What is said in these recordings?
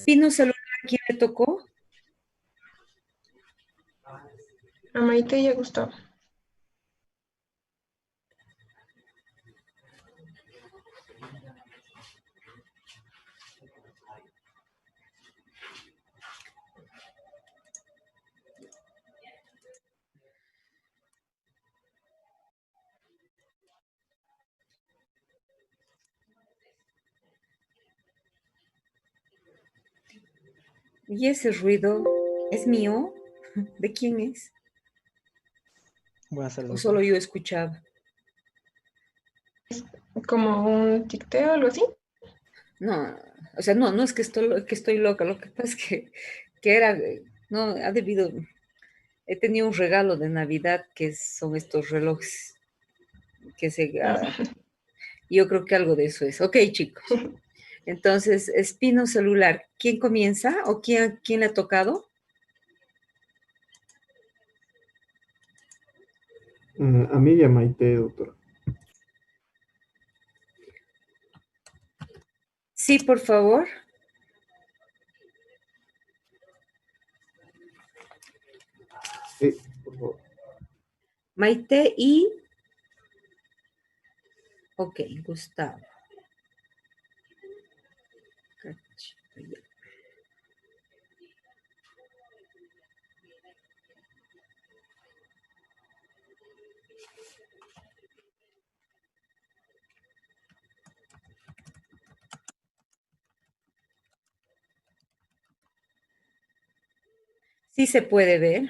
Pino celular, ¿quién le tocó? A Maite y a Gustavo. ¿Y ese ruido es mío? ¿De quién es? Buenas tardes, ¿O solo doctora. yo escuchaba? Como un ticteo o algo así. No, o sea, no es que estoy loca, lo que pasa es que era, no, ha debido, he tenido un regalo de Navidad que son estos relojes que Ah, yo creo que algo de eso es. Ok, chicos. Entonces, espino celular, ¿quién comienza o quién le ha tocado? A mí y a Maite, doctora. Sí, por favor. Sí, por favor. Maite y, ok, Gustavo. Sí se puede ver.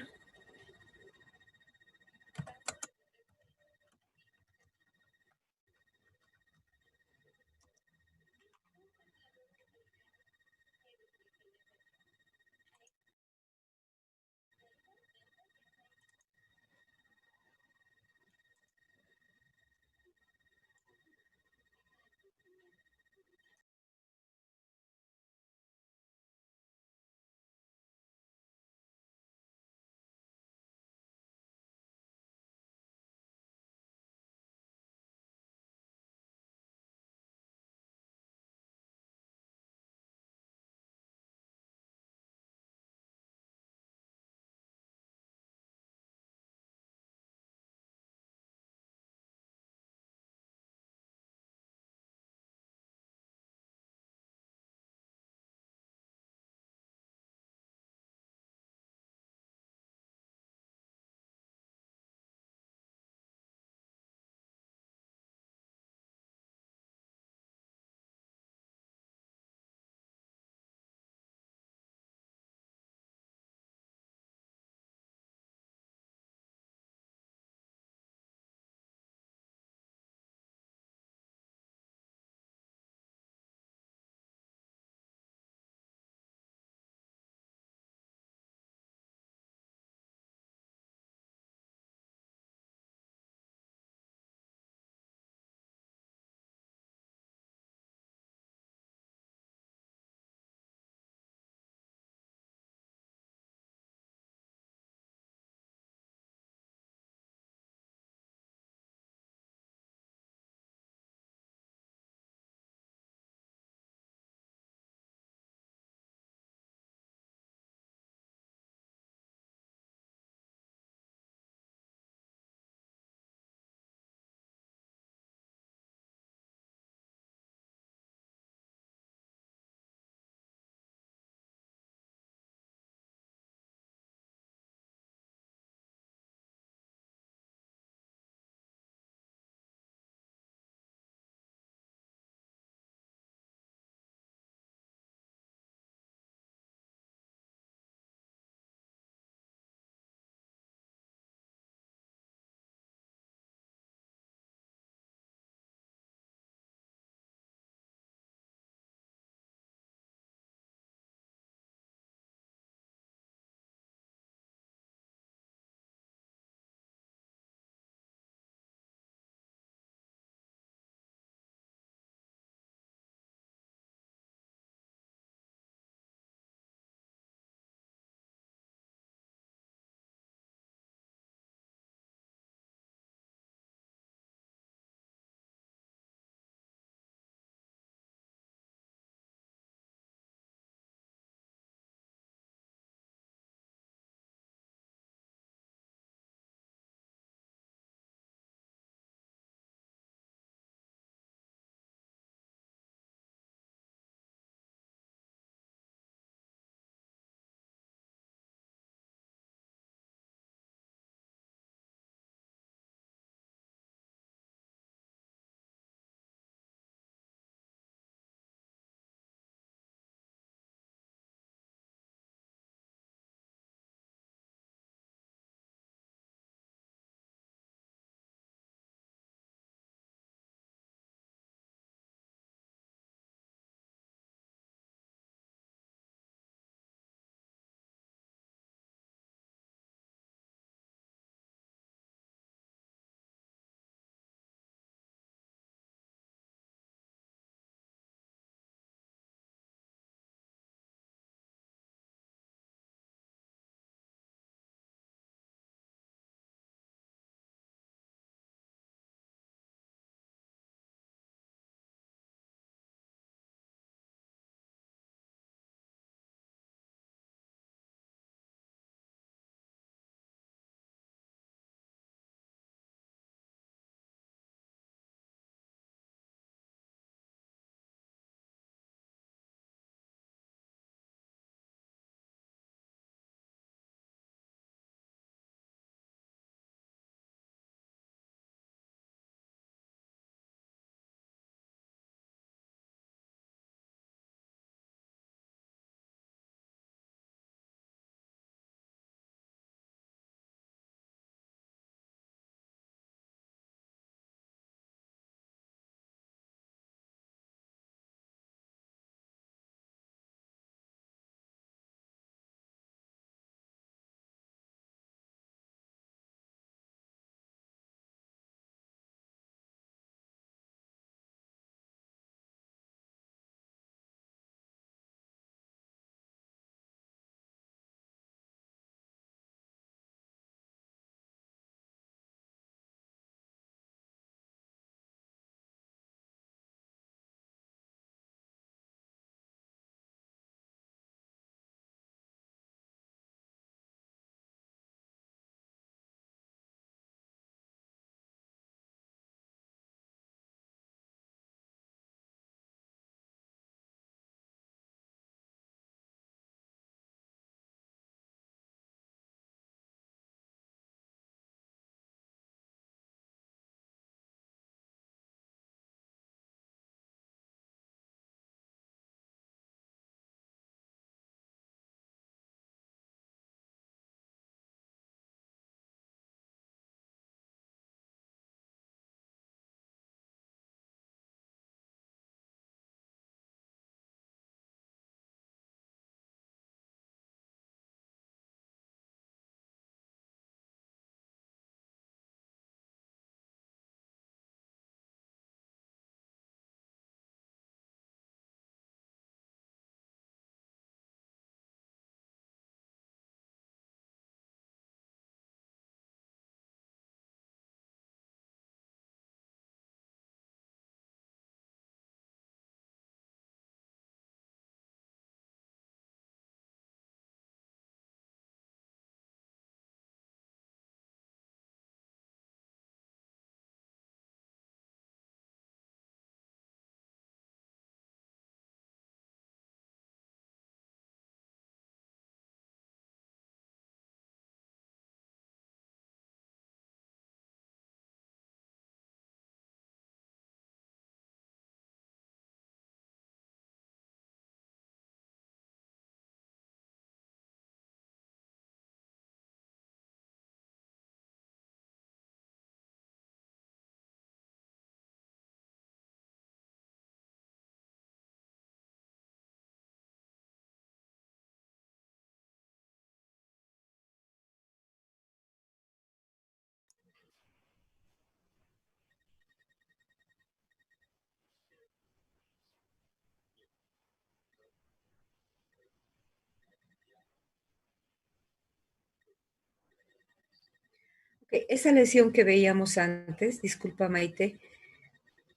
Esa lesión que veíamos antes, disculpa Maite,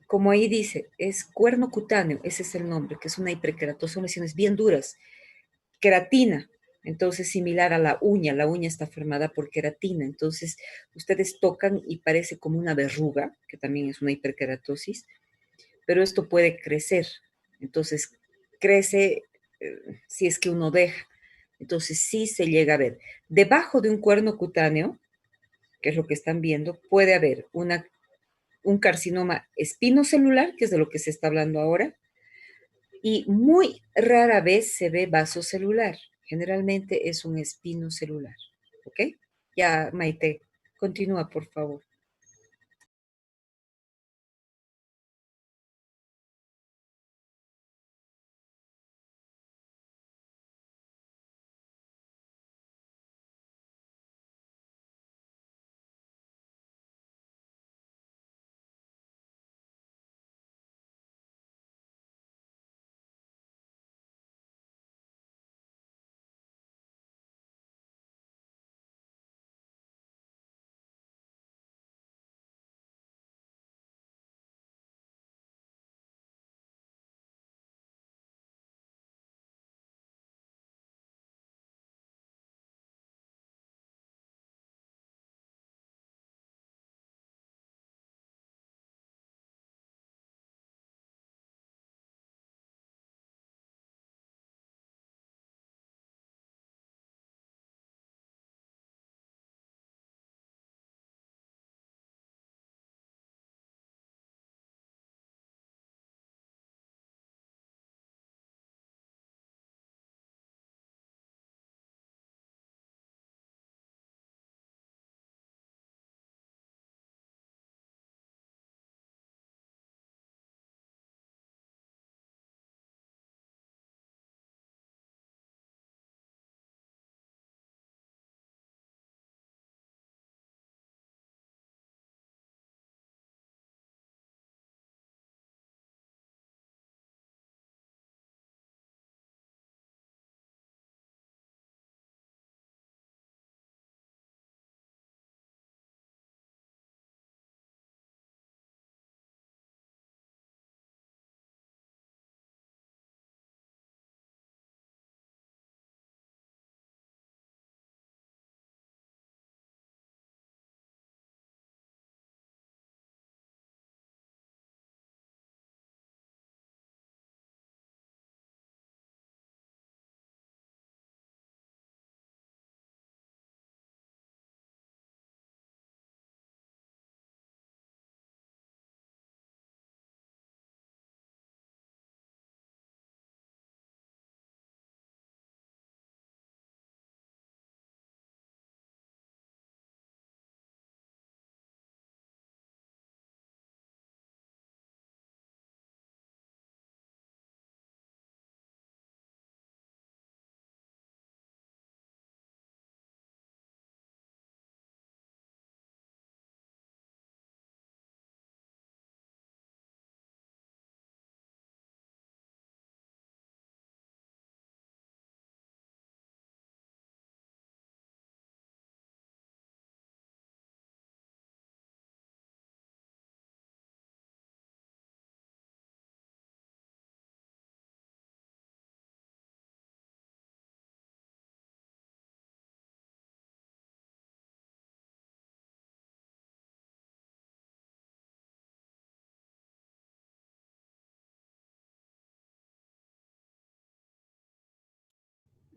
como ahí dice, es cuerno cutáneo, ese es el nombre, que es una hiperkeratosis, son lesiones bien duras. Queratina, entonces similar a la uña está formada por queratina, entonces ustedes tocan y parece como una verruga, que también es una hiperkeratosis, pero esto puede crecer, entonces crece si es que uno deja, entonces sí se llega a ver. Debajo de un cuerno cutáneo, que es lo que están viendo, puede haber un carcinoma espinocelular, que es de lo que se está hablando ahora, y muy rara vez se ve vasocelular. Generalmente es un espinocelular. ¿Ok? Ya, Maite, continúa, por favor.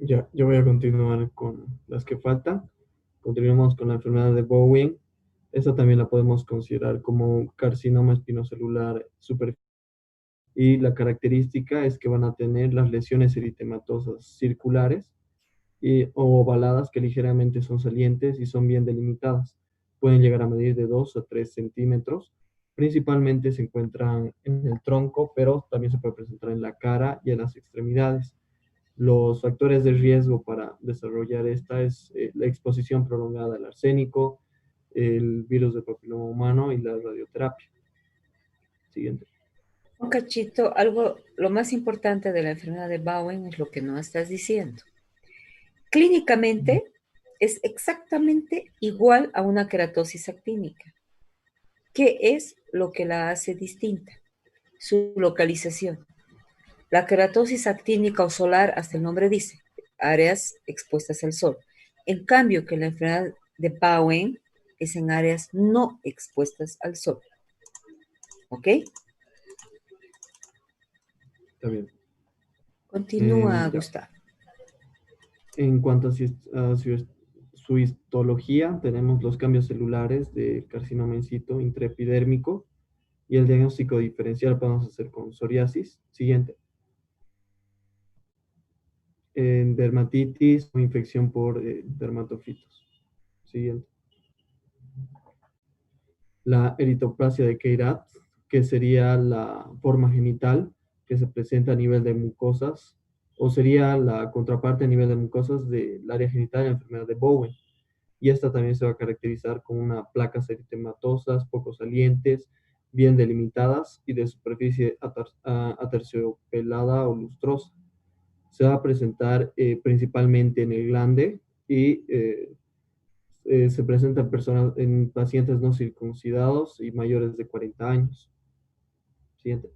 Ya, yo voy a continuar con las que faltan. Continuamos con la enfermedad de Bowen. Esta también la podemos considerar como carcinoma espinocelular superficial. Y la característica es que van a tener las lesiones eritematosas circulares o ovaladas que ligeramente son salientes y son bien delimitadas. Pueden llegar a medir de 2 a 3 centímetros. Principalmente se encuentran en el tronco, pero también se puede presentar en la cara y en las extremidades. Los factores de riesgo para desarrollar esta es la exposición prolongada al arsénico, el virus del papiloma humano y la radioterapia. Siguiente. Un cachito, algo, lo más importante de la enfermedad de Bowen es lo que no estás diciendo. Clínicamente, es exactamente igual a una queratosis actínica. ¿Qué es lo que la hace distinta? Su localización. La queratosis actínica o solar, hasta el nombre dice, áreas expuestas al sol. En cambio, que la enfermedad de Bowen es en áreas no expuestas al sol. ¿Ok? Está bien. Continúa, Ya. Gustavo. En cuanto a su histología, tenemos los cambios celulares de carcinoma in situ intraepidérmico y el diagnóstico diferencial podemos hacer con psoriasis. Siguiente. En dermatitis o infección por dermatofitos. Siguiente. La eritroplasia de Keirat, que sería la forma genital que se presenta a nivel de mucosas, o sería la contraparte a nivel de mucosas del área genital de la enfermedad de Bowen. Y esta también se va a caracterizar con una placas eritematosas, poco salientes, bien delimitadas y de superficie aterciopelada o lustrosa. Se va a presentar principalmente en el glande y se presenta en personas, en pacientes no circuncidados y mayores de 40 años. Siguiente.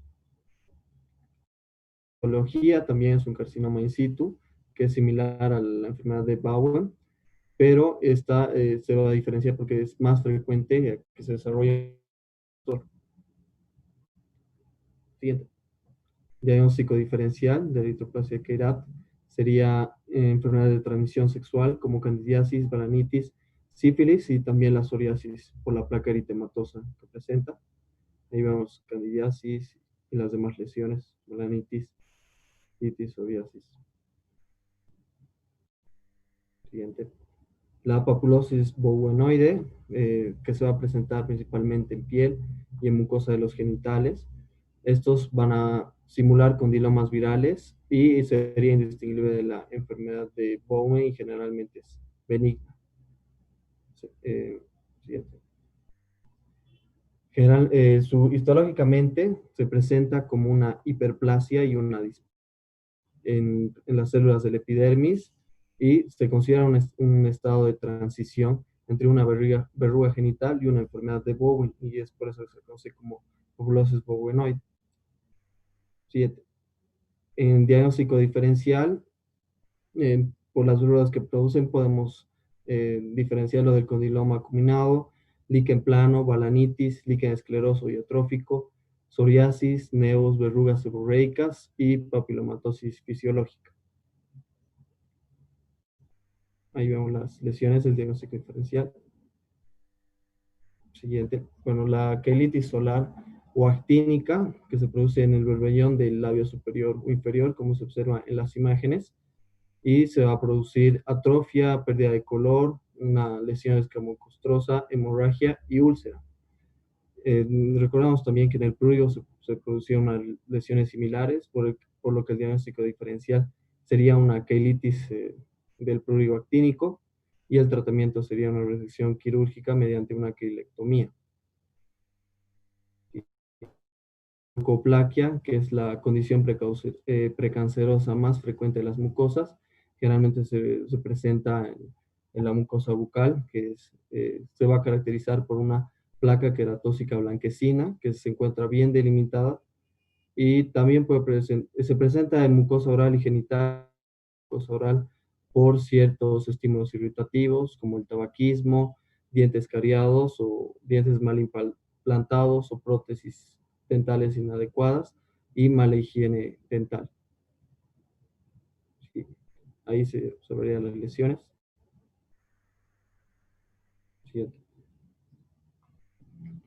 La patología también es un carcinoma in situ, que es similar a la enfermedad de Bowen, pero esta se va a diferenciar porque es más frecuente que se desarrolla. Siguiente. Diagnóstico diferencial de eritroplasia de Keirat sería enfermedad de transmisión sexual como candidiasis, balanitis, sífilis y también la psoriasis por la placa eritematosa que presenta. Ahí vemos candidiasis y las demás lesiones, balanitis, citis, psoriasis. Siguiente. La papulosis bowenoide, que se va a presentar principalmente en piel y en mucosa de los genitales. Estos van a simular condilomas virales y sería indistinguible de la enfermedad de Bowen y generalmente es benigna. Siguiente. Histológicamente se presenta como una hiperplasia y una en las células del epidermis y se considera un estado de transición entre una verruga genital y una enfermedad de Bowen y es por eso que se conoce como papulosis bowenoide. 7. En diagnóstico diferencial, por las verrugas que producen podemos diferenciarlo del condiloma acuminado, líquen plano, balanitis, líquen escleroso y atrófico, psoriasis, nevos, verrugas seborreicas y papilomatosis fisiológica. Ahí vemos las lesiones del diagnóstico diferencial. Siguiente. Bueno, la quelitis solar o actínica, que se produce en el berbellón del labio superior o inferior, como se observa en las imágenes, y se va a producir atrofia, pérdida de color, una lesión escamocostrosa, hemorragia y úlcera. Recordamos también que en el prurigo se producían unas lesiones similares, por lo que el diagnóstico diferencial sería una quelitis del prurigo actínico y el tratamiento sería una resección quirúrgica mediante una quilectomía. Leucoplaquia, que es la condición precancerosa más frecuente de las mucosas, generalmente se presenta en la mucosa bucal, que se va a caracterizar por una placa queratósica blanquecina, que se encuentra bien delimitada, y también se presenta en mucosa oral y genital, mucosa oral, por ciertos estímulos irritativos, como el tabaquismo, dientes cariados o dientes mal implantados o prótesis dentales inadecuadas y mala higiene dental. Sí, ahí se observarían las lesiones. Siguiente.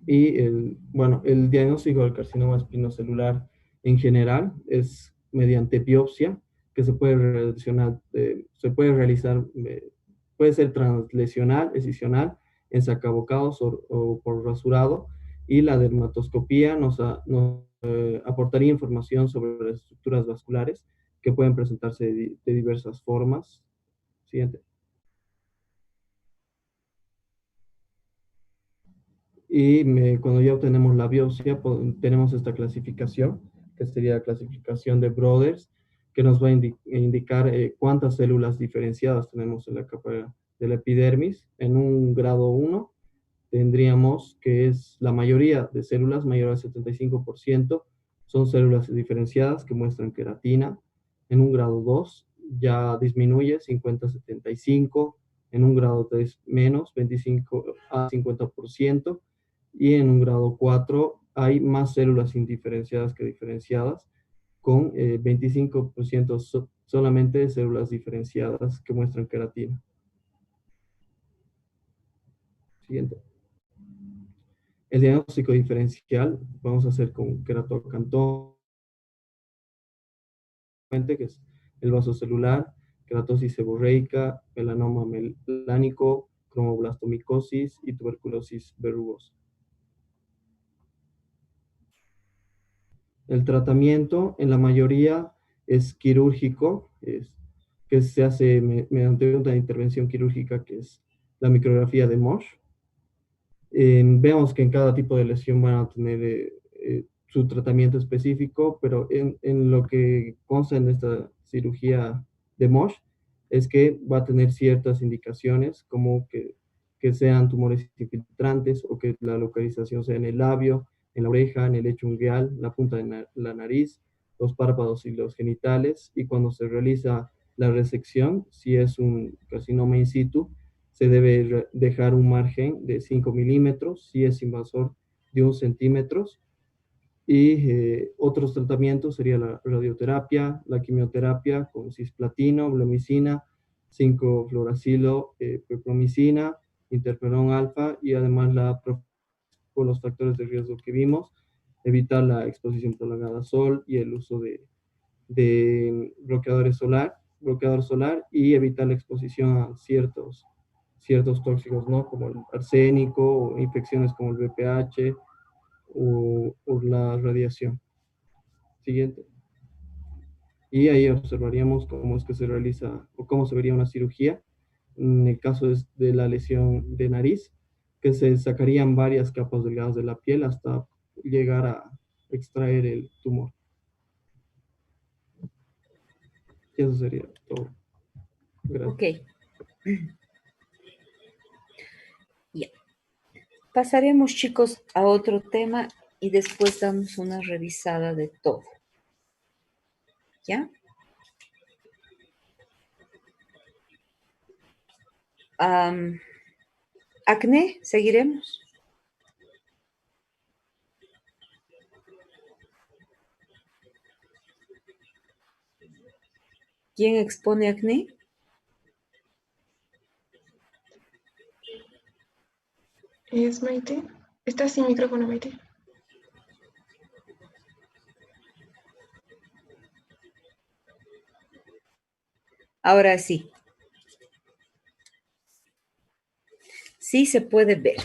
Y bueno, el diagnóstico del carcinoma espinocelular en general es mediante biopsia, que se puede realizar, puede ser translesional, excisional, en sacabocados o por rasurado, y la dermatoscopía nos aportaría información sobre las estructuras vasculares que pueden presentarse de diversas formas. Siguiente. Y cuando ya obtenemos la biopsia, tenemos esta clasificación, que sería la clasificación de Broders, que nos va a indicar cuántas células diferenciadas tenemos en la capa de la epidermis. En un grado 1 tendríamos que es la mayoría de células, mayor al 75%, son células diferenciadas que muestran queratina. En un grado 2 ya disminuye 50-75%, en un grado 3 menos 25 a 50%, y en un grado 4 hay más células indiferenciadas que diferenciadas, con 25% solamente de células diferenciadas que muestran queratina. Siguiente. El diagnóstico diferencial vamos a hacer con queratocantón, que es el vaso celular, queratosis seborreica, melanoma melánico, cromoblastomicosis y tuberculosis verrugosa. El tratamiento en la mayoría es quirúrgico, que se hace mediante una intervención quirúrgica que es la micrografía de Mosh. Vemos que en cada tipo de lesión van a tener su tratamiento específico, pero en lo que consta en esta cirugía de Mosh es que va a tener ciertas indicaciones, como que sean tumores infiltrantes o que la localización sea en el labio, en la oreja, en el lecho ungueal, la punta de la nariz, los párpados y los genitales, y cuando se realiza la resección, si es un carcinoma in situ, se debe dejar un margen de 5 milímetros, si es invasor de 1 centímetro. Y otros tratamientos sería la radioterapia, la quimioterapia con cisplatino, blomicina, 5-fluoracilo, pepromicina, interferón alfa, y además con los factores de riesgo que vimos, evitar la exposición prolongada a sol y el uso de bloqueador solar, y evitar la exposición a ciertos tóxicos, ¿no? Como el arsénico o infecciones como el VPH o la radiación. Siguiente. Y ahí observaríamos cómo es que se realiza o cómo se vería una cirugía. En el caso de la lesión de nariz, que se sacarían varias capas delgadas de la piel hasta llegar a extraer el tumor. Y eso sería todo. Gracias. Ok. Ya. Pasaremos, chicos, a otro tema y después damos una revisada de todo. ¿Ya? Acné, seguiremos. ¿Quién expone acné? ¿Es Maite? Está sin micrófono, Maite. Ahora sí. Sí se puede ver.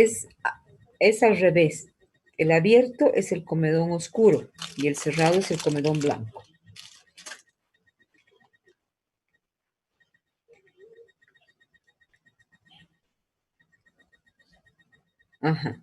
Es, es al revés. El abierto es el comedón oscuro y el cerrado es el comedón blanco. Ajá.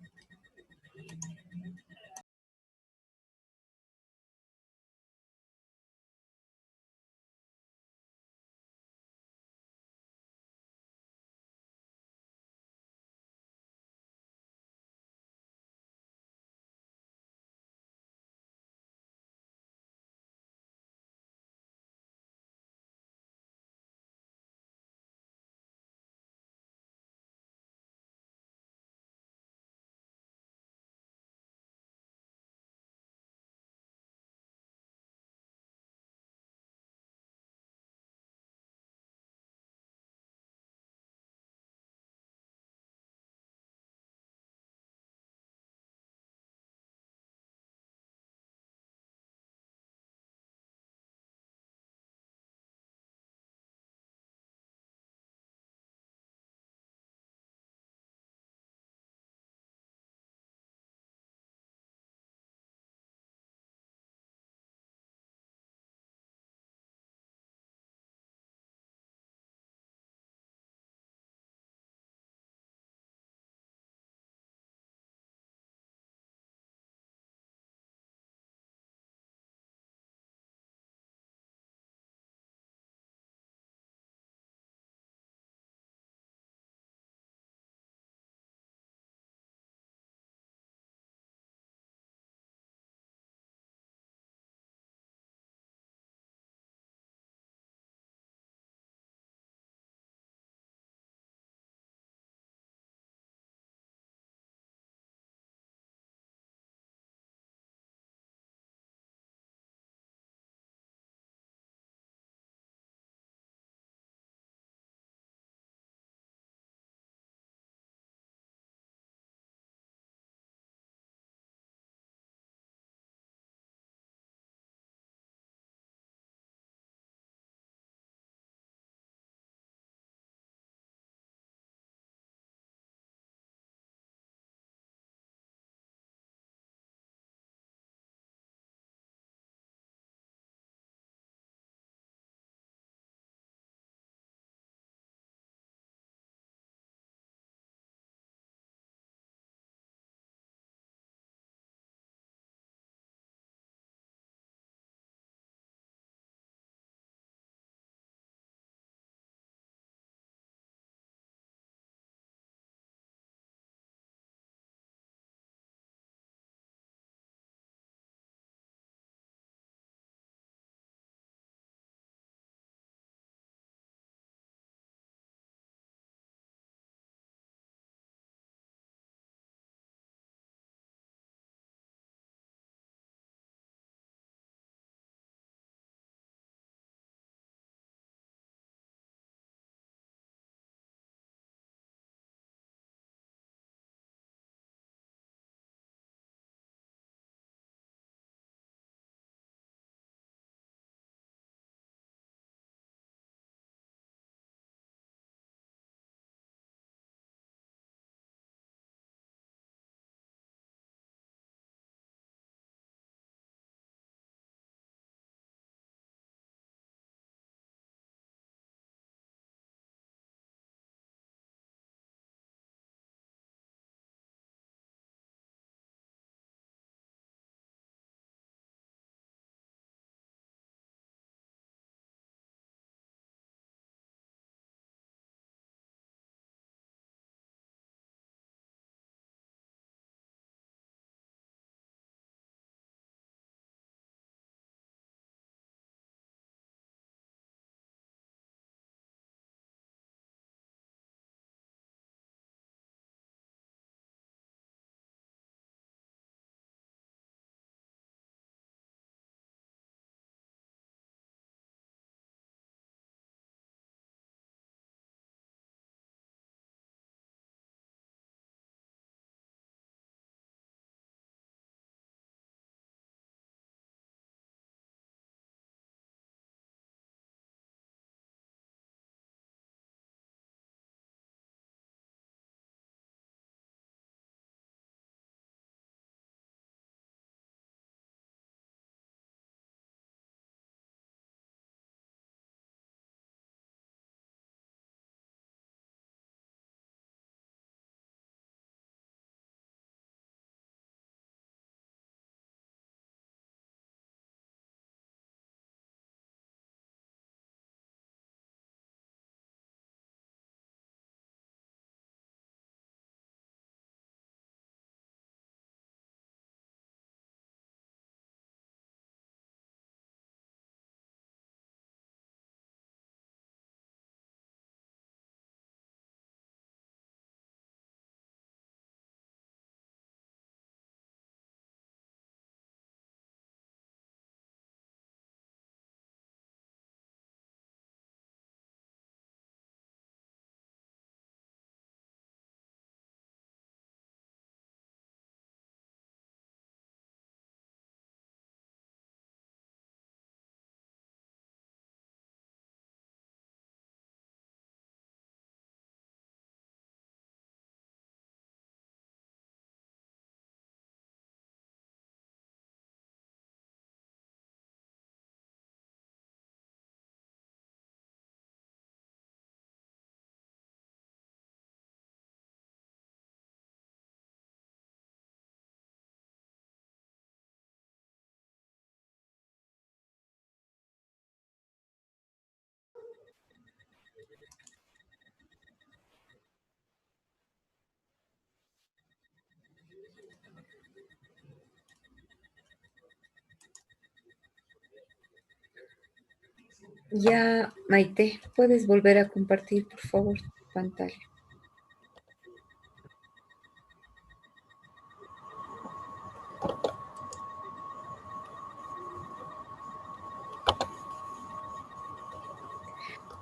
Ya, Maite, ¿puedes volver a compartir, por favor, tu pantalla?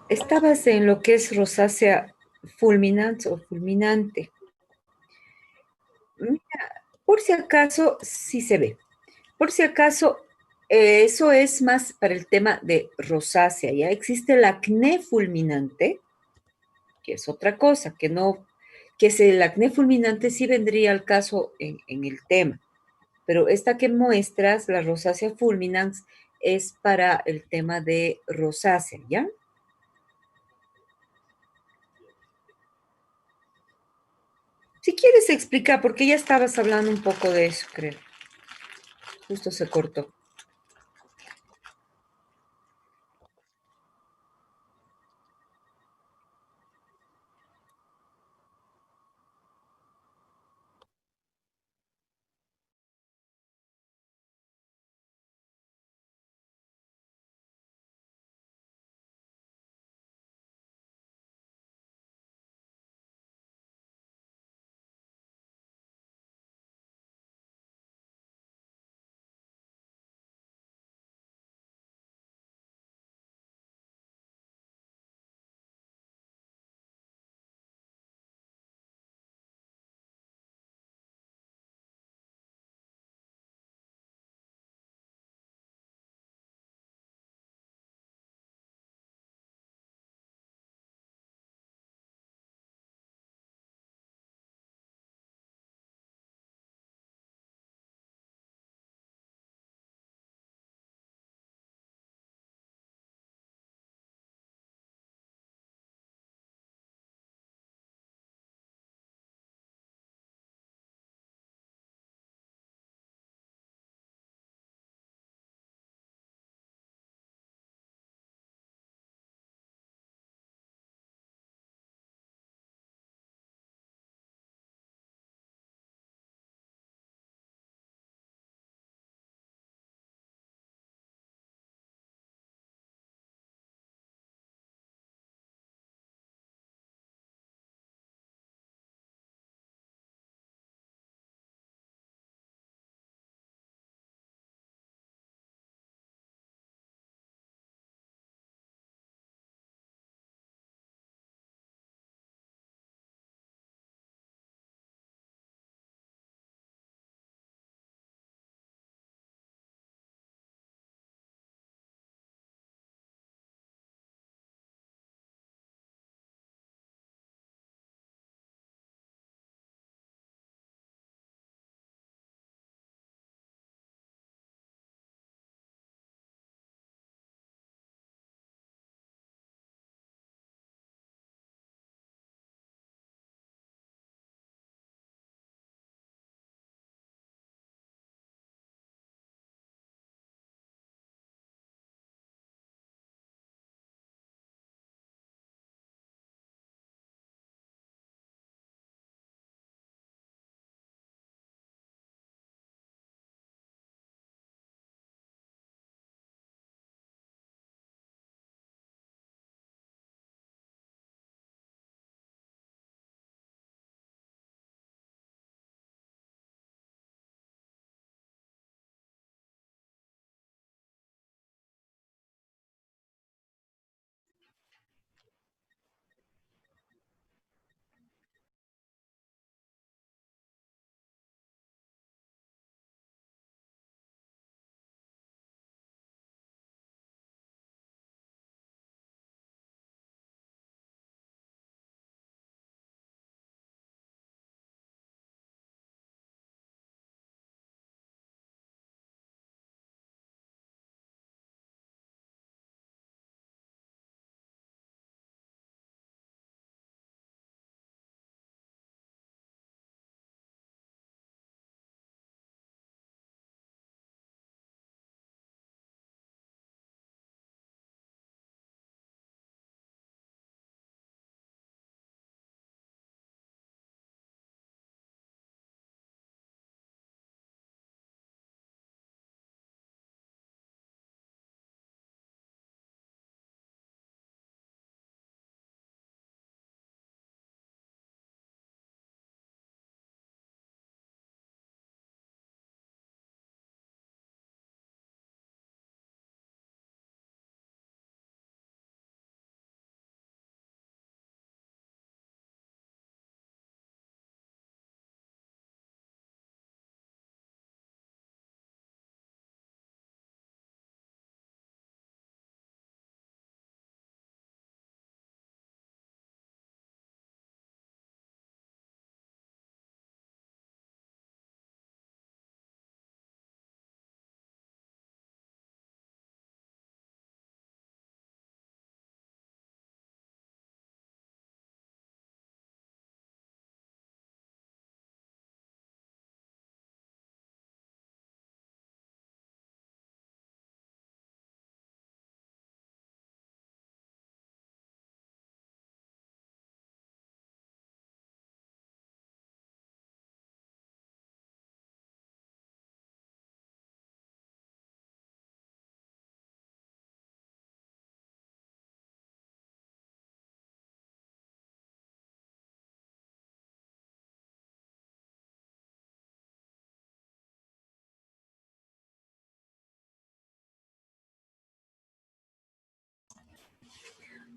Estabas en lo que es rosácea fulminante o fulminante. Mira, por si acaso, sí se ve. Por si acaso, eso es más para el tema de rosácea. Ya existe el acné fulminante, que es otra cosa, que no, que es el acné fulminante sí vendría al caso en el tema. Pero esta que muestras, la rosácea fulminans, es para el tema de rosácea, ¿ya? Si quieres explicar, porque ya estabas hablando un poco de eso, creo. Justo se cortó.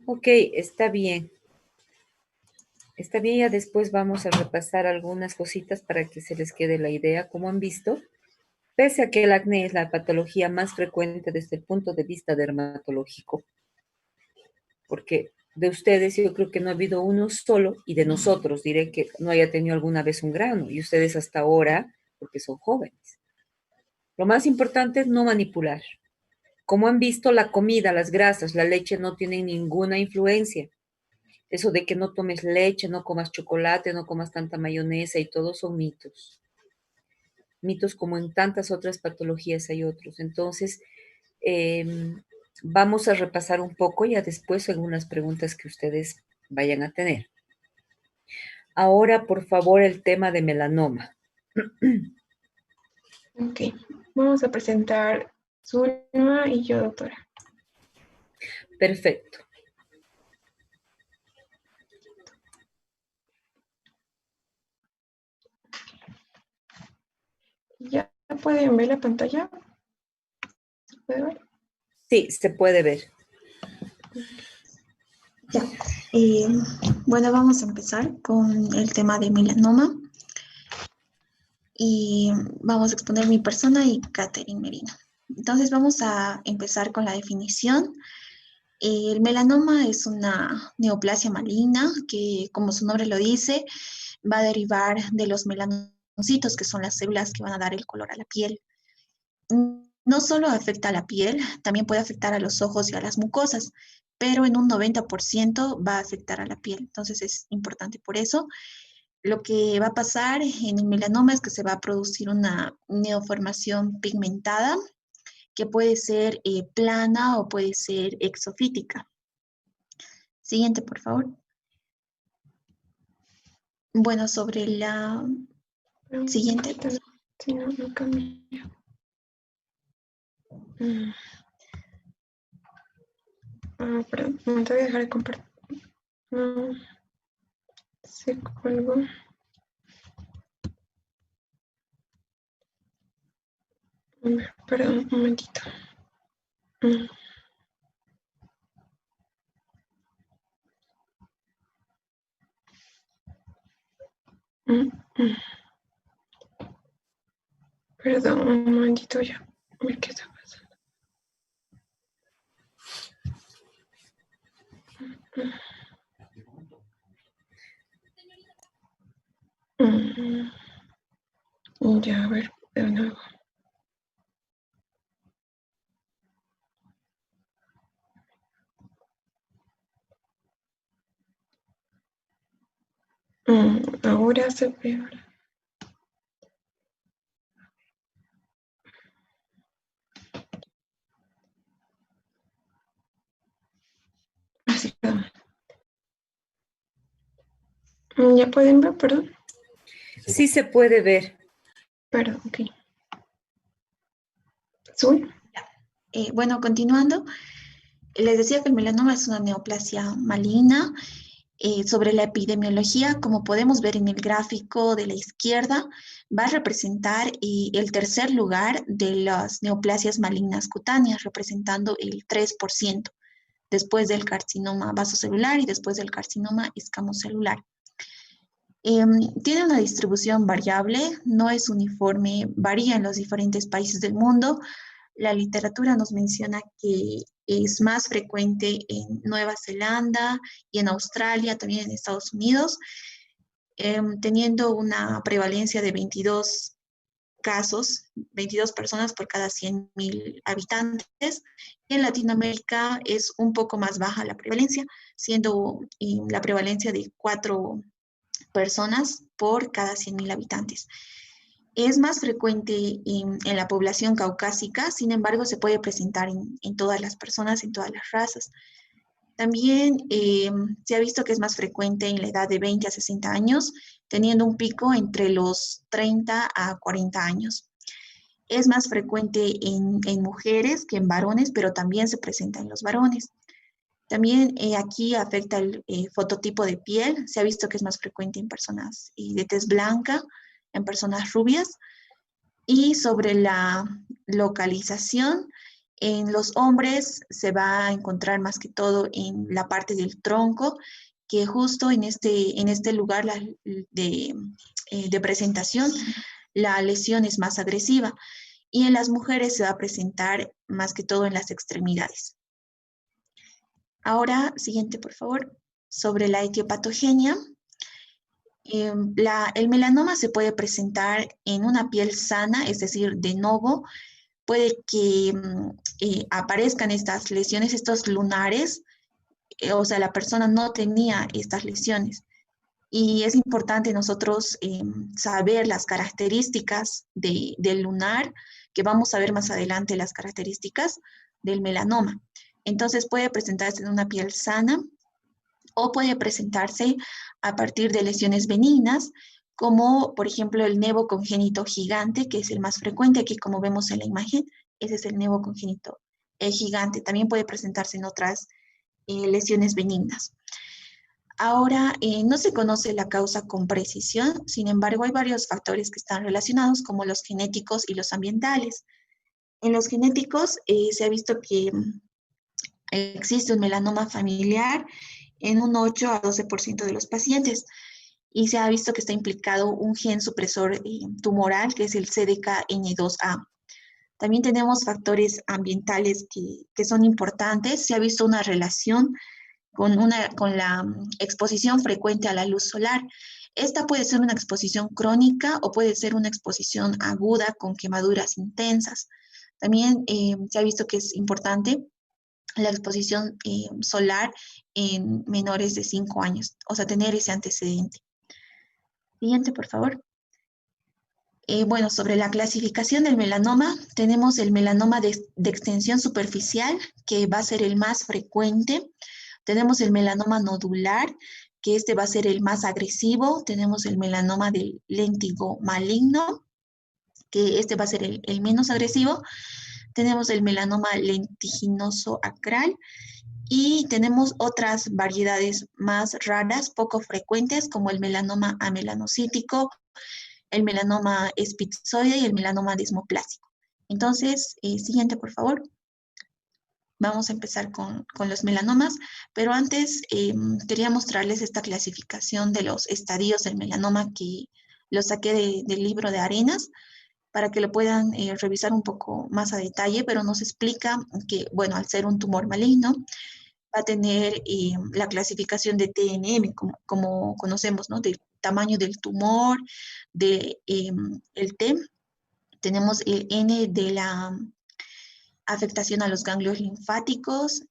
Ok, está bien. Está bien, ya después vamos a repasar algunas cositas para que se les quede la idea. Como han visto, pese a que el acné es la patología más frecuente desde el punto de vista dermatológico, porque de ustedes yo creo que no ha habido uno solo, y de nosotros diré que no haya tenido alguna vez un grano, y ustedes hasta ahora, porque son jóvenes. Lo más importante es no manipular. Como han visto, la comida, las grasas, la leche no tienen ninguna influencia. Eso de que no tomes leche, no comas chocolate, no comas tanta mayonesa y todo son mitos. Mitos como en tantas otras patologías hay otros. Entonces, vamos a repasar un poco ya después algunas preguntas que ustedes vayan a tener. Ahora, por favor, el tema de melanoma. Ok, vamos a presentar Zulma y yo, doctora. Perfecto. ¿Ya pueden ver la pantalla? ¿Se puede ver? Sí, se puede ver. Ya. Bueno, vamos a empezar con el tema de melanoma y vamos a exponer mi persona y Catherine Merino. Entonces vamos a empezar con la definición. El melanoma es una neoplasia maligna que, como su nombre lo dice, va a derivar de los melanocitos, que son las células que van a dar el color a la piel. No solo afecta a la piel, también puede afectar a los ojos y a las mucosas, pero en un 90% va a afectar a la piel. Entonces es importante por eso. Lo que va a pasar en el melanoma es que se va a producir una neoformación pigmentada que puede ser plana o puede ser exofítica. Siguiente, por favor. Bueno, sobre la siguiente. Sí, no cambia. Perdón, no te voy a dejar de compartir. No, se colgó. Perdón, un momentito. Perdón, un momentito ya. A ver qué está pasando. Ya, a ver, de nuevo. Ahora se ve. Así, perdón. Ya pueden ver, perdón. Sí se puede ver. Perdón, ok. Azul. Bueno, continuando, les decía que el melanoma es una neoplasia maligna. Sobre la epidemiología, como podemos ver en el gráfico de la izquierda, va a representar el tercer lugar de las neoplasias malignas cutáneas, representando el 3%, después del carcinoma vasocelular y después del carcinoma escamocelular. Tiene una distribución variable, no es uniforme, varía en los diferentes países del mundo. La literatura nos menciona que es más frecuente en Nueva Zelanda y en Australia, también en Estados Unidos, teniendo una prevalencia de 22 casos, 22 personas por cada 100.000 habitantes. En Latinoamérica es un poco más baja la prevalencia, siendo la prevalencia de 4 personas por cada 100.000 habitantes. Es más frecuente en la población caucásica, sin embargo, se puede presentar en todas las personas, en todas las razas. También se ha visto que es más frecuente en la edad de 20 a 60 años, teniendo un pico entre los 30 a 40 años. Es más frecuente en mujeres que en varones, pero también se presenta en los varones. También aquí afecta el fototipo de piel. Se ha visto que es más frecuente en personas de tez blanca, en personas rubias. Y sobre la localización, En los hombres se va a encontrar más que todo en la parte del tronco, que justo en este lugar de presentación, la lesión es más agresiva. Y en las mujeres se va a presentar más que todo en las extremidades. Ahora, siguiente, por favor, sobre la etiopatogenia. El melanoma se puede presentar en una piel sana, es decir, de novo. Puede que aparezcan estas lesiones, estos lunares, o sea, la persona no tenía estas lesiones. Y es importante nosotros saber las características del lunar, que vamos a ver más adelante las características del melanoma. Entonces puede presentarse en una piel sana o puede presentarse a partir de lesiones benignas, como por ejemplo el nevo congénito gigante, que es el más frecuente aquí como vemos en la imagen. Ese es el nevo congénito gigante. También puede presentarse en otras lesiones benignas. Ahora, no se conoce la causa con precisión, sin embargo, hay varios factores que están relacionados, como los genéticos y los ambientales. En los genéticos se ha visto que existe un melanoma familiar en un 8 a 12% de los pacientes y se ha visto que está implicado un gen supresor tumoral, que es el CDKN2A. También tenemos factores ambientales que son importantes. Se ha visto una relación con la exposición frecuente a la luz solar. Esta puede ser una exposición crónica o puede ser una exposición aguda con quemaduras intensas. También se ha visto que es importante la exposición solar en menores de 5 años, o sea, tener ese antecedente. Siguiente, por favor. Bueno, sobre la clasificación del melanoma, tenemos el melanoma de extensión superficial, que va a ser el más frecuente. Tenemos el melanoma nodular, que este va a ser el más agresivo. Tenemos el melanoma del léntigo maligno, que este va a ser el menos agresivo. Tenemos el melanoma lentiginoso acral y tenemos otras variedades más raras, poco frecuentes, como el melanoma amelanocítico, el melanoma espitzoide y el melanoma desmoplásico. Entonces, siguiente, por favor. Vamos a empezar con los melanomas, pero antes quería mostrarles esta clasificación de los estadios del melanoma que lo saqué del libro de Arenas, para que lo puedan revisar un poco más a detalle, pero nos explica que, bueno, al ser un tumor maligno, va a tener la clasificación de TNM, como conocemos, ¿no? Del tamaño del tumor, el T, tenemos el N de la afectación a los ganglios linfáticos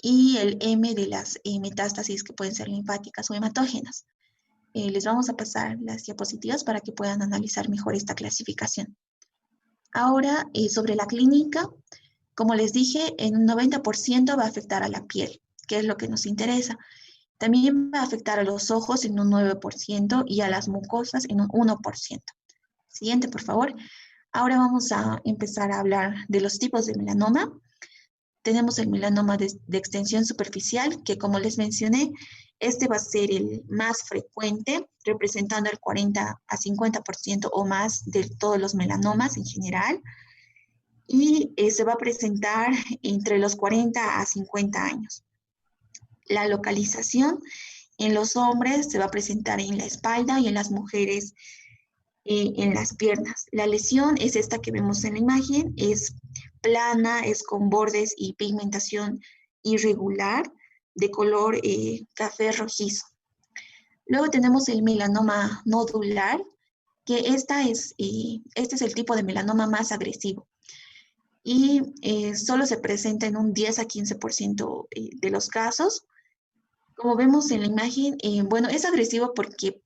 y el M de las metástasis que pueden ser linfáticas o hematógenas. Les vamos a pasar las diapositivas para que puedan analizar mejor esta clasificación. Ahora, sobre la clínica, como les dije, en un 90% va a afectar a la piel, que es lo que nos interesa. También va a afectar a los ojos en un 9% y a las mucosas en un 1%. Siguiente, por favor. Ahora vamos a empezar a hablar de los tipos de melanoma. Tenemos el melanoma de extensión superficial, que como les mencioné, este va a ser el más frecuente, representando el 40 a 50% o más de todos los melanomas en general. Y se va a presentar entre los 40 a 50 años. La localización en los hombres se va a presentar en la espalda y en las mujeres en las piernas. La lesión es esta que vemos en la imagen, es plana, es con bordes y pigmentación irregular de color café rojizo. Luego tenemos el melanoma nodular, que este es el tipo de melanoma más agresivo y solo se presenta en un 10 a 15% de los casos. Como vemos en la imagen, bueno, es agresivo porque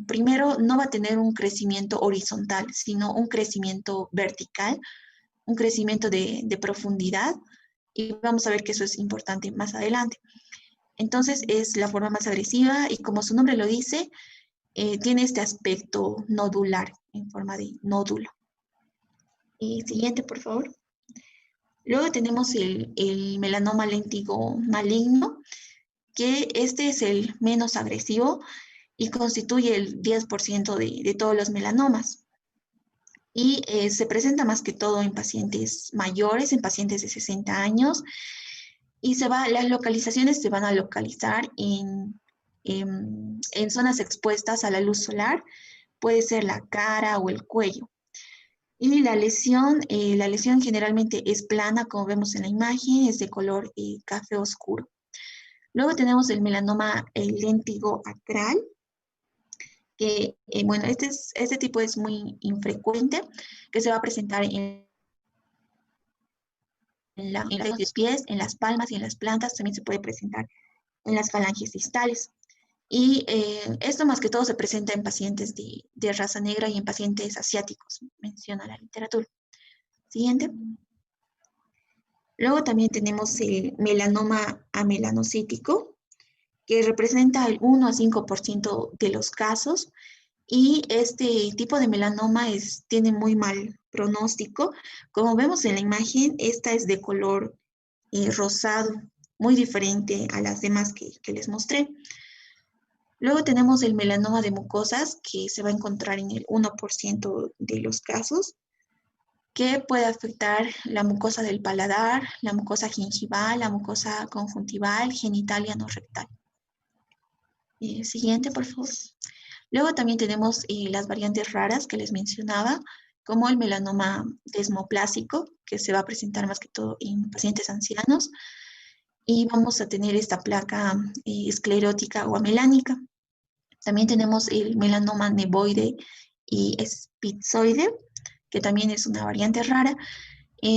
primero no va a tener un crecimiento horizontal, sino un crecimiento vertical, un crecimiento de profundidad, y vamos a ver que eso es importante más adelante. Entonces es la forma más agresiva y como su nombre lo dice, tiene este aspecto nodular en forma de nódulo. Siguiente, por favor. Luego tenemos el melanoma léntigo maligno, que este es el menos agresivo y constituye el 10% de todos los melanomas. y se presenta más que todo en pacientes mayores, en pacientes de 60 años, y las localizaciones se van a localizar en zonas expuestas a la luz solar, puede ser la cara o el cuello. Y la lesión generalmente es plana, como vemos en la imagen, es de color café oscuro. Luego tenemos el melanoma léntigo acral, que, bueno, este tipo es muy infrecuente, que se va a presentar en los pies, en las palmas y en las plantas, también se puede presentar en las falanges distales. Y esto más que todo se presenta en pacientes de raza negra y en pacientes asiáticos, menciona la literatura. Siguiente. Luego también tenemos el melanoma amelanocítico, que representa el 1 a 5% de los casos. Y este tipo de melanoma tiene muy mal pronóstico. Como vemos en la imagen, esta es de color rosado, muy diferente a las demás que les mostré. Luego tenemos el melanoma de mucosas, que se va a encontrar en el 1% de los casos, que puede afectar la mucosa del paladar, la mucosa gingival, la mucosa conjuntival, genital y anorrectal. Siguiente, por favor. Luego también tenemos las variantes raras que les mencionaba, como el melanoma desmoplásico, que se va a presentar más que todo en pacientes ancianos, y vamos a tener esta placa esclerótica o amelánica. También tenemos el melanoma nevoide y espitzoide, que también es una variante rara.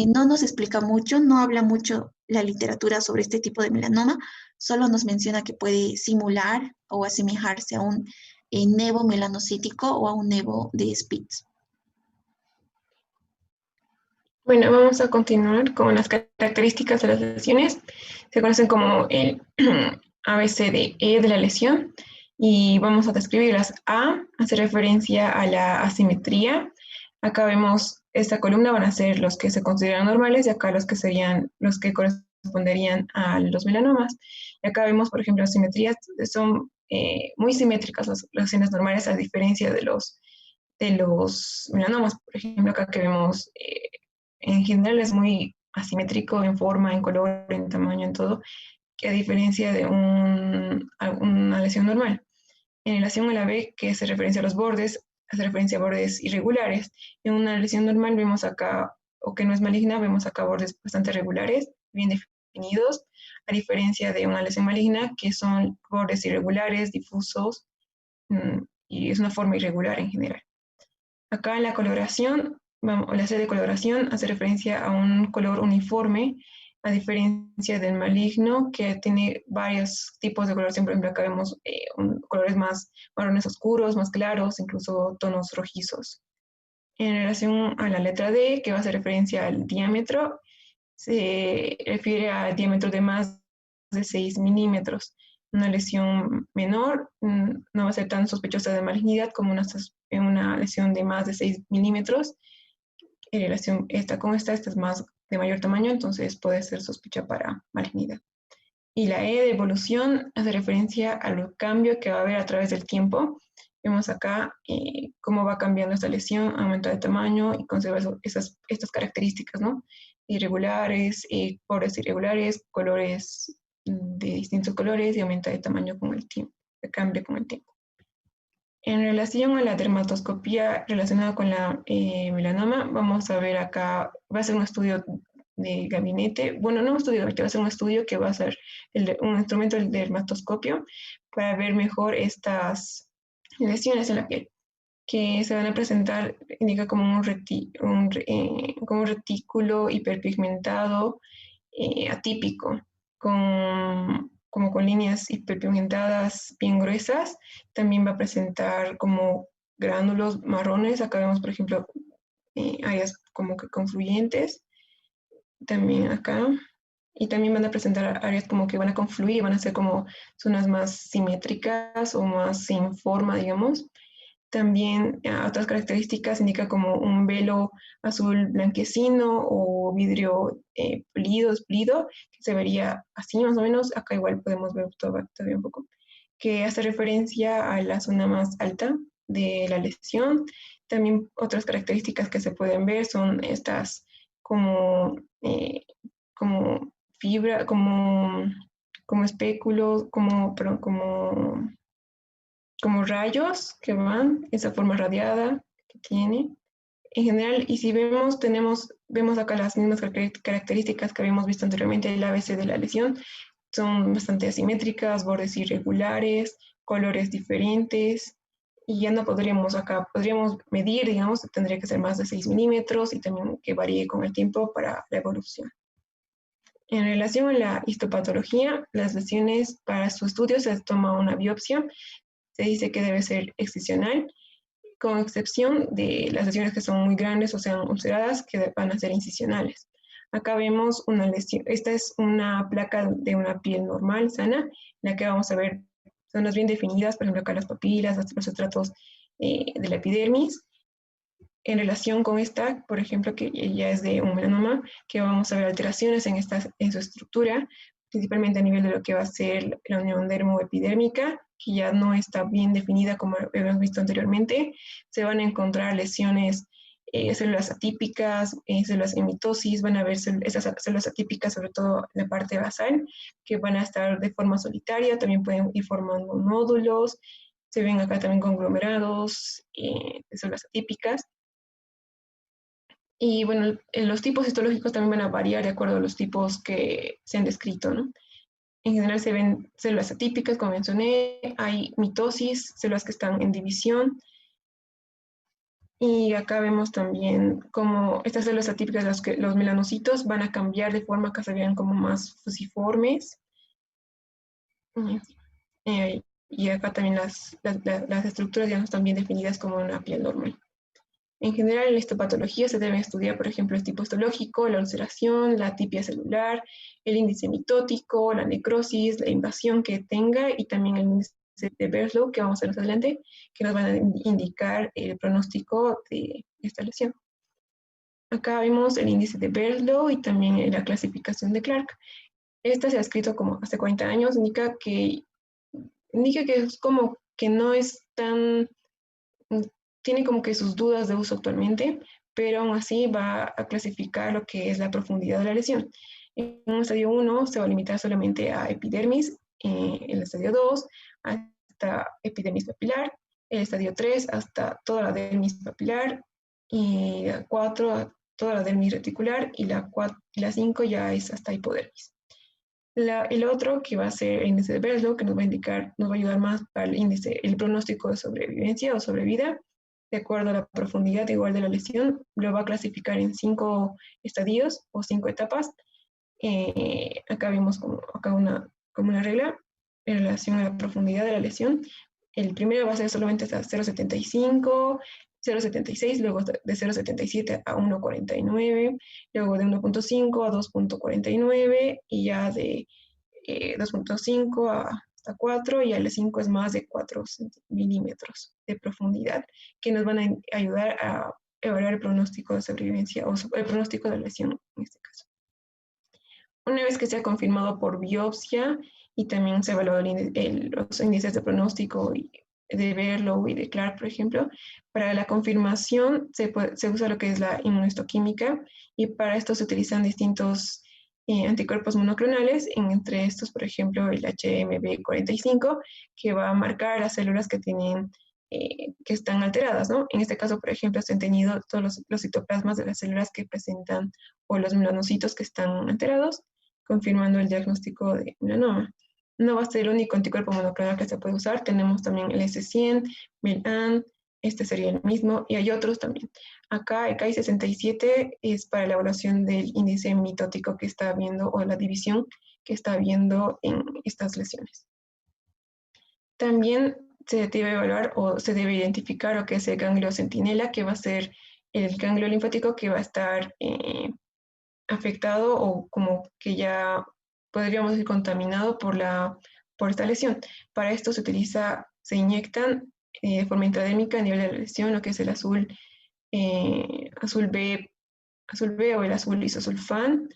No nos explica mucho, no habla mucho la literatura sobre este tipo de melanoma, solo nos menciona que puede simular o asemejarse a un nevo melanocítico o a un nevo de Spitz. Bueno, vamos a continuar con las características de las lesiones. Se conocen como el ABCDE de la lesión y vamos a describirlas. A hace referencia a la asimetría. Acá vemos esta columna van a ser los que se consideran normales y acá los que serían los que corresponderían a los melanomas. Y acá vemos, por ejemplo, asimetrías son muy simétricas las lesiones normales a diferencia de los melanomas. Por ejemplo, acá que vemos en general es muy asimétrico en forma, en color, en tamaño, en todo, que a diferencia de una lesión normal. En relación a la B, que hace referencia a los bordes, hace referencia a bordes irregulares. En una lesión normal vemos acá, o que no es maligna, vemos acá bordes bastante regulares, bien definidos, a diferencia de una lesión maligna, que son bordes irregulares, difusos, y es una forma irregular en general. Acá en la coloración, la C de coloración hace referencia a un color uniforme, a diferencia del maligno, que tiene varios tipos de coloración. Por ejemplo, acá vemos colores más marrones oscuros, más claros, incluso tonos rojizos. En relación a la letra D, que va a hacer referencia al diámetro, se refiere al diámetro de más de 6 milímetros. Una lesión menor no va a ser tan sospechosa de malignidad como una lesión de más de 6 milímetros. En relación esta es más de mayor tamaño, entonces puede ser sospecha para malignidad. Y la E de evolución hace referencia al cambio que va a haber a través del tiempo. Vemos acá cómo va cambiando esta lesión, aumenta de tamaño y conserva estas características, ¿no? Irregulares, bordes irregulares, colores de distintos colores y aumenta de tamaño con el tiempo, cambia con el tiempo. En relación a la dermatoscopía relacionada con la melanoma, vamos a ver acá, va a ser un estudio de gabinete, bueno, no un estudio de gabinete, va a ser un estudio que va a ser un instrumento del dermatoscopio para ver mejor estas lesiones en la piel, que se van a presentar, indica como un retículo hiperpigmentado atípico, como con líneas hiperpigmentadas bien gruesas. También va a presentar como gránulos marrones. Acá vemos, por ejemplo, áreas como que confluyentes. También acá. Y también van a presentar áreas como que van a confluir y van a ser como zonas más simétricas o más sin forma, digamos. También otras características indica como un velo azul blanquecino o vidrio pulido, que se vería así más o menos. Acá igual podemos ver todavía un poco, que hace referencia a la zona más alta de la lesión. También otras características que se pueden ver son estas como, como fibra, como espéculos, perdón, como rayos que van, esa forma radiada que tiene. En general, y si vemos acá las mismas características que habíamos visto anteriormente del ABC de la lesión, son bastante asimétricas, bordes irregulares, colores diferentes, y ya no podríamos medir, digamos, tendría que ser más de 6 milímetros y también que varíe con el tiempo para la evolución. En relación a la histopatología, las lesiones para su estudio se toma una biopsia, se dice que debe ser excisional, con excepción de las lesiones que son muy grandes o sean ulceradas, que van a ser incisionales. Acá vemos una lesión, esta es una placa de una piel normal, sana, en la que vamos a ver zonas bien definidas, por ejemplo acá las papilas, los estratos de la epidermis. En relación con esta, por ejemplo, que ya es de un melanoma, que vamos a ver alteraciones en su estructura, principalmente a nivel de lo que va a ser la unión dermoepidérmica, que ya no está bien definida como hemos visto anteriormente. Se van a encontrar lesiones, células atípicas, células en mitosis, van a ver esas células atípicas, sobre todo en la parte basal, que van a estar de forma solitaria, también pueden ir formando nódulos, se ven acá también conglomerados de células atípicas. Y bueno, los tipos histológicos también van a variar de acuerdo a los tipos que se han descrito, ¿no? En general se ven células atípicas, como mencioné, hay mitosis, células que están en división. Y acá vemos también cómo estas células atípicas, los melanocitos, van a cambiar de forma que se vean como más fusiformes. Y acá también las estructuras ya no están bien definidas como una piel normal. En general, en la histopatología se deben estudiar, por ejemplo, el tipo histológico, la ulceración, la atipia celular, el índice mitótico, la necrosis, la invasión que tenga y también el índice de Berslow, que vamos a ver más adelante, que nos van a indicar el pronóstico de esta lesión. Acá vemos el índice de Berslow y también la clasificación de Clark. Esta se ha escrito como hace 40 años, indica que es como que no es tan... tiene como que sus dudas de uso actualmente, pero aún así va a clasificar lo que es la profundidad de la lesión. En un estadio 1 se va a limitar solamente a epidermis, en el estadio 2 hasta epidermis papilar, el estadio 3 hasta toda la dermis papilar, y la 4 a toda la dermis reticular, y la 5 ya es hasta hipodermis. El otro, que va a ser el índice de Berslow, que nos va a ayudar más para el pronóstico de sobrevivencia o sobrevida, de acuerdo a la profundidad igual de la lesión, lo va a clasificar en 5 estadios o 5 etapas. Acá vimos como una regla en relación a la profundidad de la lesión. El primero va a ser solamente hasta 0,75, 0,76, luego de 0,77 a 1,49, luego de 1,5 a 2,49 y ya de 2,5 hasta 4, y al 5 es más de 4 milímetros de profundidad, que nos van a ayudar a evaluar el pronóstico de sobrevivencia o el pronóstico de lesión en este caso. Una vez que sea confirmado por biopsia y también se evaluó los índices de pronóstico de Berslow y de Clark, por ejemplo, para la confirmación se usa lo que es la inmunohistoquímica, y para esto se utilizan distintos anticuerpos monoclonales, entre estos, por ejemplo, el HMB45, que va a marcar las células que están alteradas, ¿no? En este caso, por ejemplo, se han tenido todos los citoplasmas de las células que presentan, o los melanocitos que están alterados, confirmando el diagnóstico de melanoma. No va a ser el único anticuerpo monoclonal que se puede usar, tenemos también el S100, MELAN, este sería el mismo, y hay otros también. Acá el KI67 es para la evaluación del índice mitótico que está habiendo, o la división que está habiendo en estas lesiones. También se debe evaluar o se debe identificar lo que es el ganglio centinela, que va a ser el ganglio linfático que va a estar afectado o como que ya podríamos decir contaminado por esta lesión. Para esto se inyectan de forma intradérmica a nivel de la lesión lo que es el azul B o el azul isosulfán,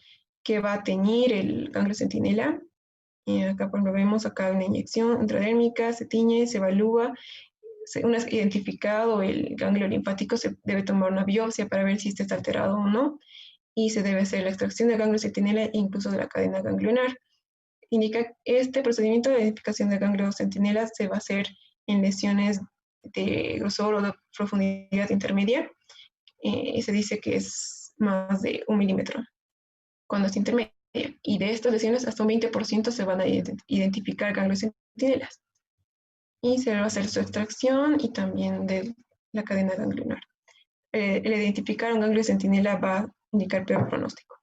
que va a teñir el ganglio centinela. Acá cuando vemos acá una inyección intradérmica, se tiñe, se evalúa, una vez identificado el ganglio linfático, se debe tomar una biopsia para ver si este está alterado o no, y se debe hacer la extracción del ganglio centinela e incluso de la cadena ganglionar. Indica este procedimiento de identificación de ganglio centinela se va a hacer en lesiones de grosor o de profundidad intermedia, y se dice que es más de 1 milímetro cuando es intermedia. Y de estas lesiones, hasta un 20% se van a identificar ganglios centinelas. Y se va a hacer su extracción y también de la cadena ganglionar. El identificar un ganglio centinela va a indicar peor pronóstico.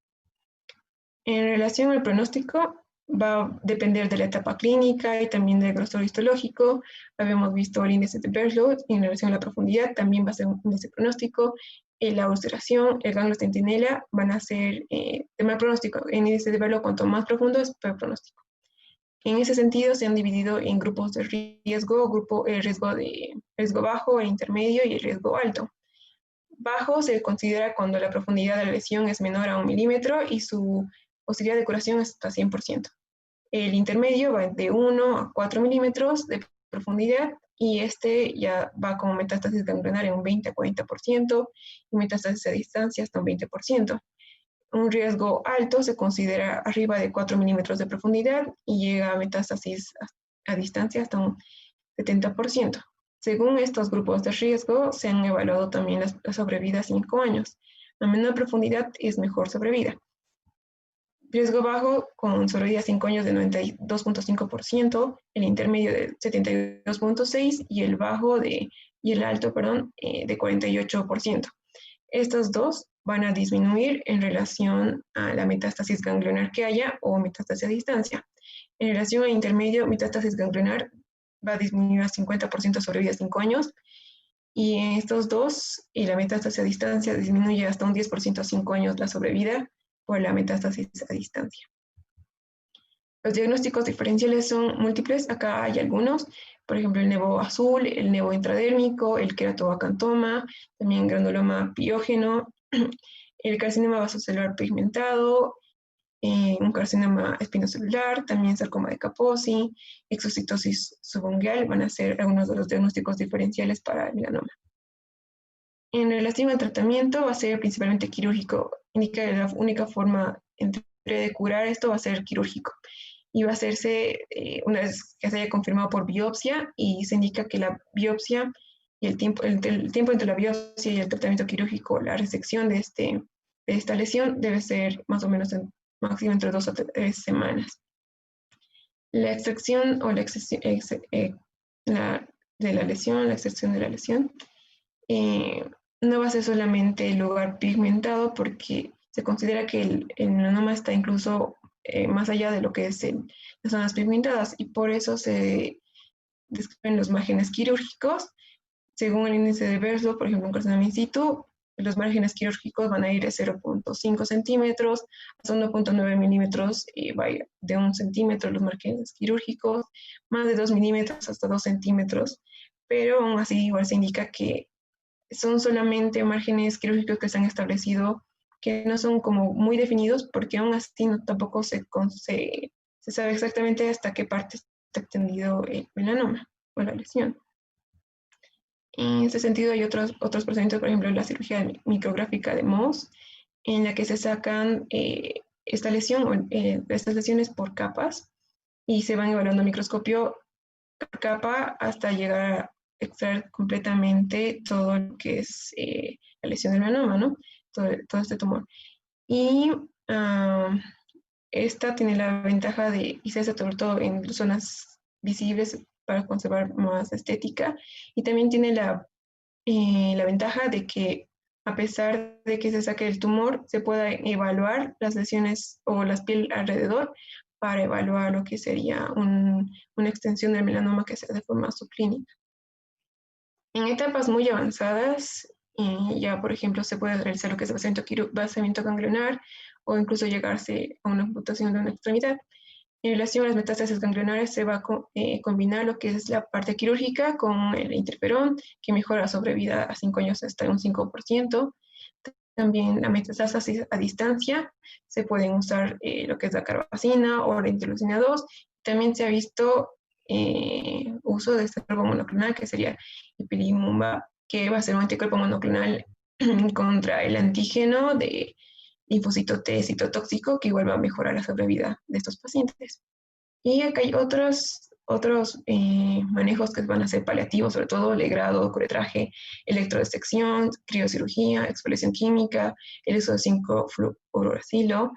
En relación al pronóstico, va a depender de la etapa clínica y también del grosor histológico. Habíamos visto el índice de Breslow en relación a la profundidad, también va a ser un índice pronóstico. La ulceración, el ganglio centinela van a ser de mal pronóstico. El índice de Breslow, cuanto más profundo, es peor pronóstico. En ese sentido, se han dividido en grupos de riesgo, riesgo bajo, el intermedio y el riesgo alto. Bajo se considera cuando la profundidad de la lesión es menor a 1 milímetro y su posibilidad de curación es hasta 100%. El intermedio va de 1 a 4 milímetros de profundidad y este ya va como metástasis ganglionar en un 20 a 40% y metástasis a distancia hasta un 20%. Un riesgo alto se considera arriba de 4 milímetros de profundidad y llega a metástasis a distancia hasta un 70%. Según estos grupos de riesgo, se han evaluado también la sobrevida a 5 años. A menor profundidad es mejor sobrevida. Riesgo bajo con sobrevida a 5 años de 92.5%, el intermedio de 72.6% y el alto, de 48%. Estos dos van a disminuir en relación a la metástasis ganglionar que haya o metástasis a distancia. En relación al intermedio, metástasis ganglionar va a disminuir a 50% sobrevida a 5 años, y en estos dos, la metástasis a distancia disminuye hasta un 10% a 5 años la sobrevida por la metástasis a distancia. Los diagnósticos diferenciales son múltiples, acá hay algunos, por ejemplo el nevo azul, el nevo intradérmico, el queratoacantoma, también granuloma piógeno, el carcinoma vasocelular pigmentado, un carcinoma espinocelular, también sarcoma de Kaposi, exocitosis subungual, van a ser algunos de los diagnósticos diferenciales para el melanoma. En relación al tratamiento, va a ser principalmente quirúrgico. Indica que la única forma de curar esto va a ser quirúrgico. Y va a hacerse una vez que se haya confirmado por biopsia, y se indica que la biopsia y el tiempo entre la biopsia y el tratamiento quirúrgico, la resección de esta lesión, debe ser más o menos máximo entre 2 a 3 semanas. La extracción o la extracción de la lesión, no va a ser solamente el lugar pigmentado, porque se considera que el melanoma está incluso más allá de lo que es las zonas pigmentadas, y por eso se describen los márgenes quirúrgicos. Según el índice de Breslow, por ejemplo, un carcinoma in situ, los márgenes quirúrgicos van a ir de 0.5 centímetros hasta 1.9 milímetros, y va a ir de 1 centímetro los márgenes quirúrgicos, más de 2 milímetros hasta 2 centímetros, pero aún así igual se indica que son solamente márgenes quirúrgicos que se han establecido, que no son como muy definidos, porque aún así tampoco se sabe exactamente hasta qué parte está extendido el melanoma o la lesión. En este sentido hay otros procedimientos, por ejemplo la cirugía micrográfica de Mohs, en la que se sacan esta lesión o estas lesiones por capas, y se van evaluando a microscopio por capa hasta llegar a extraer completamente todo lo que es la lesión del melanoma, ¿no? Todo este tumor. Y esta tiene la ventaja y se hace sobre todo en zonas visibles para conservar más estética, y también tiene la ventaja de que, a pesar de que se saque el tumor, se pueda evaluar las lesiones o las piel alrededor para evaluar lo que sería una extensión del melanoma que sea de forma subclínica. En etapas muy avanzadas, ya por ejemplo se puede realizar lo que es vaciamiento ganglionar, o incluso llegarse a una amputación de una extremidad. En relación a las metástasis ganglionares, se va a combinar lo que es la parte quirúrgica con el interferón, que mejora la sobrevida a 5 años hasta un 5%. También la metástasis a distancia, se pueden usar lo que es la carbazina o la interleucina 2. También se ha visto uso de este cuerpo monoclonal, que sería ipilimumab, que va a ser un anticuerpo monoclonal contra el antígeno de linfocito T citotóxico, que igual va a mejorar la sobrevida de estos pacientes. Y acá hay otros manejos que van a ser paliativos, sobre todo legrado, curetraje, electrodisección, criocirugía, exfoliación química, el uso de 5-fluoracilo,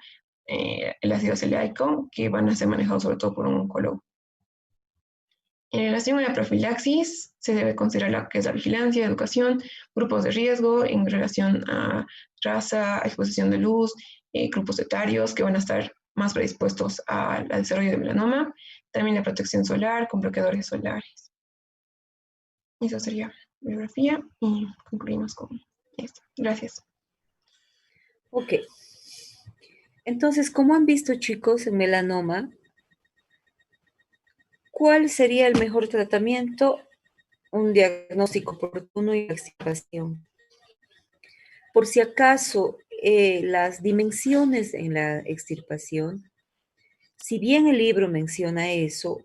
el ácido celaico, que van a ser manejados sobre todo por un oncólogo. En relación a la profilaxis, se debe considerar lo que es la vigilancia, educación, grupos de riesgo en relación a raza, a exposición de luz, grupos etarios que van a estar más predispuestos al desarrollo de melanoma, también la protección solar con bloqueadores solares. Esa sería la bibliografía y concluimos con esto. Gracias. Ok. Entonces, como han visto, chicos, en melanoma, ¿cuál sería el mejor tratamiento? Un diagnóstico oportuno y la extirpación. Por si acaso, las dimensiones en la extirpación, si bien el libro menciona eso,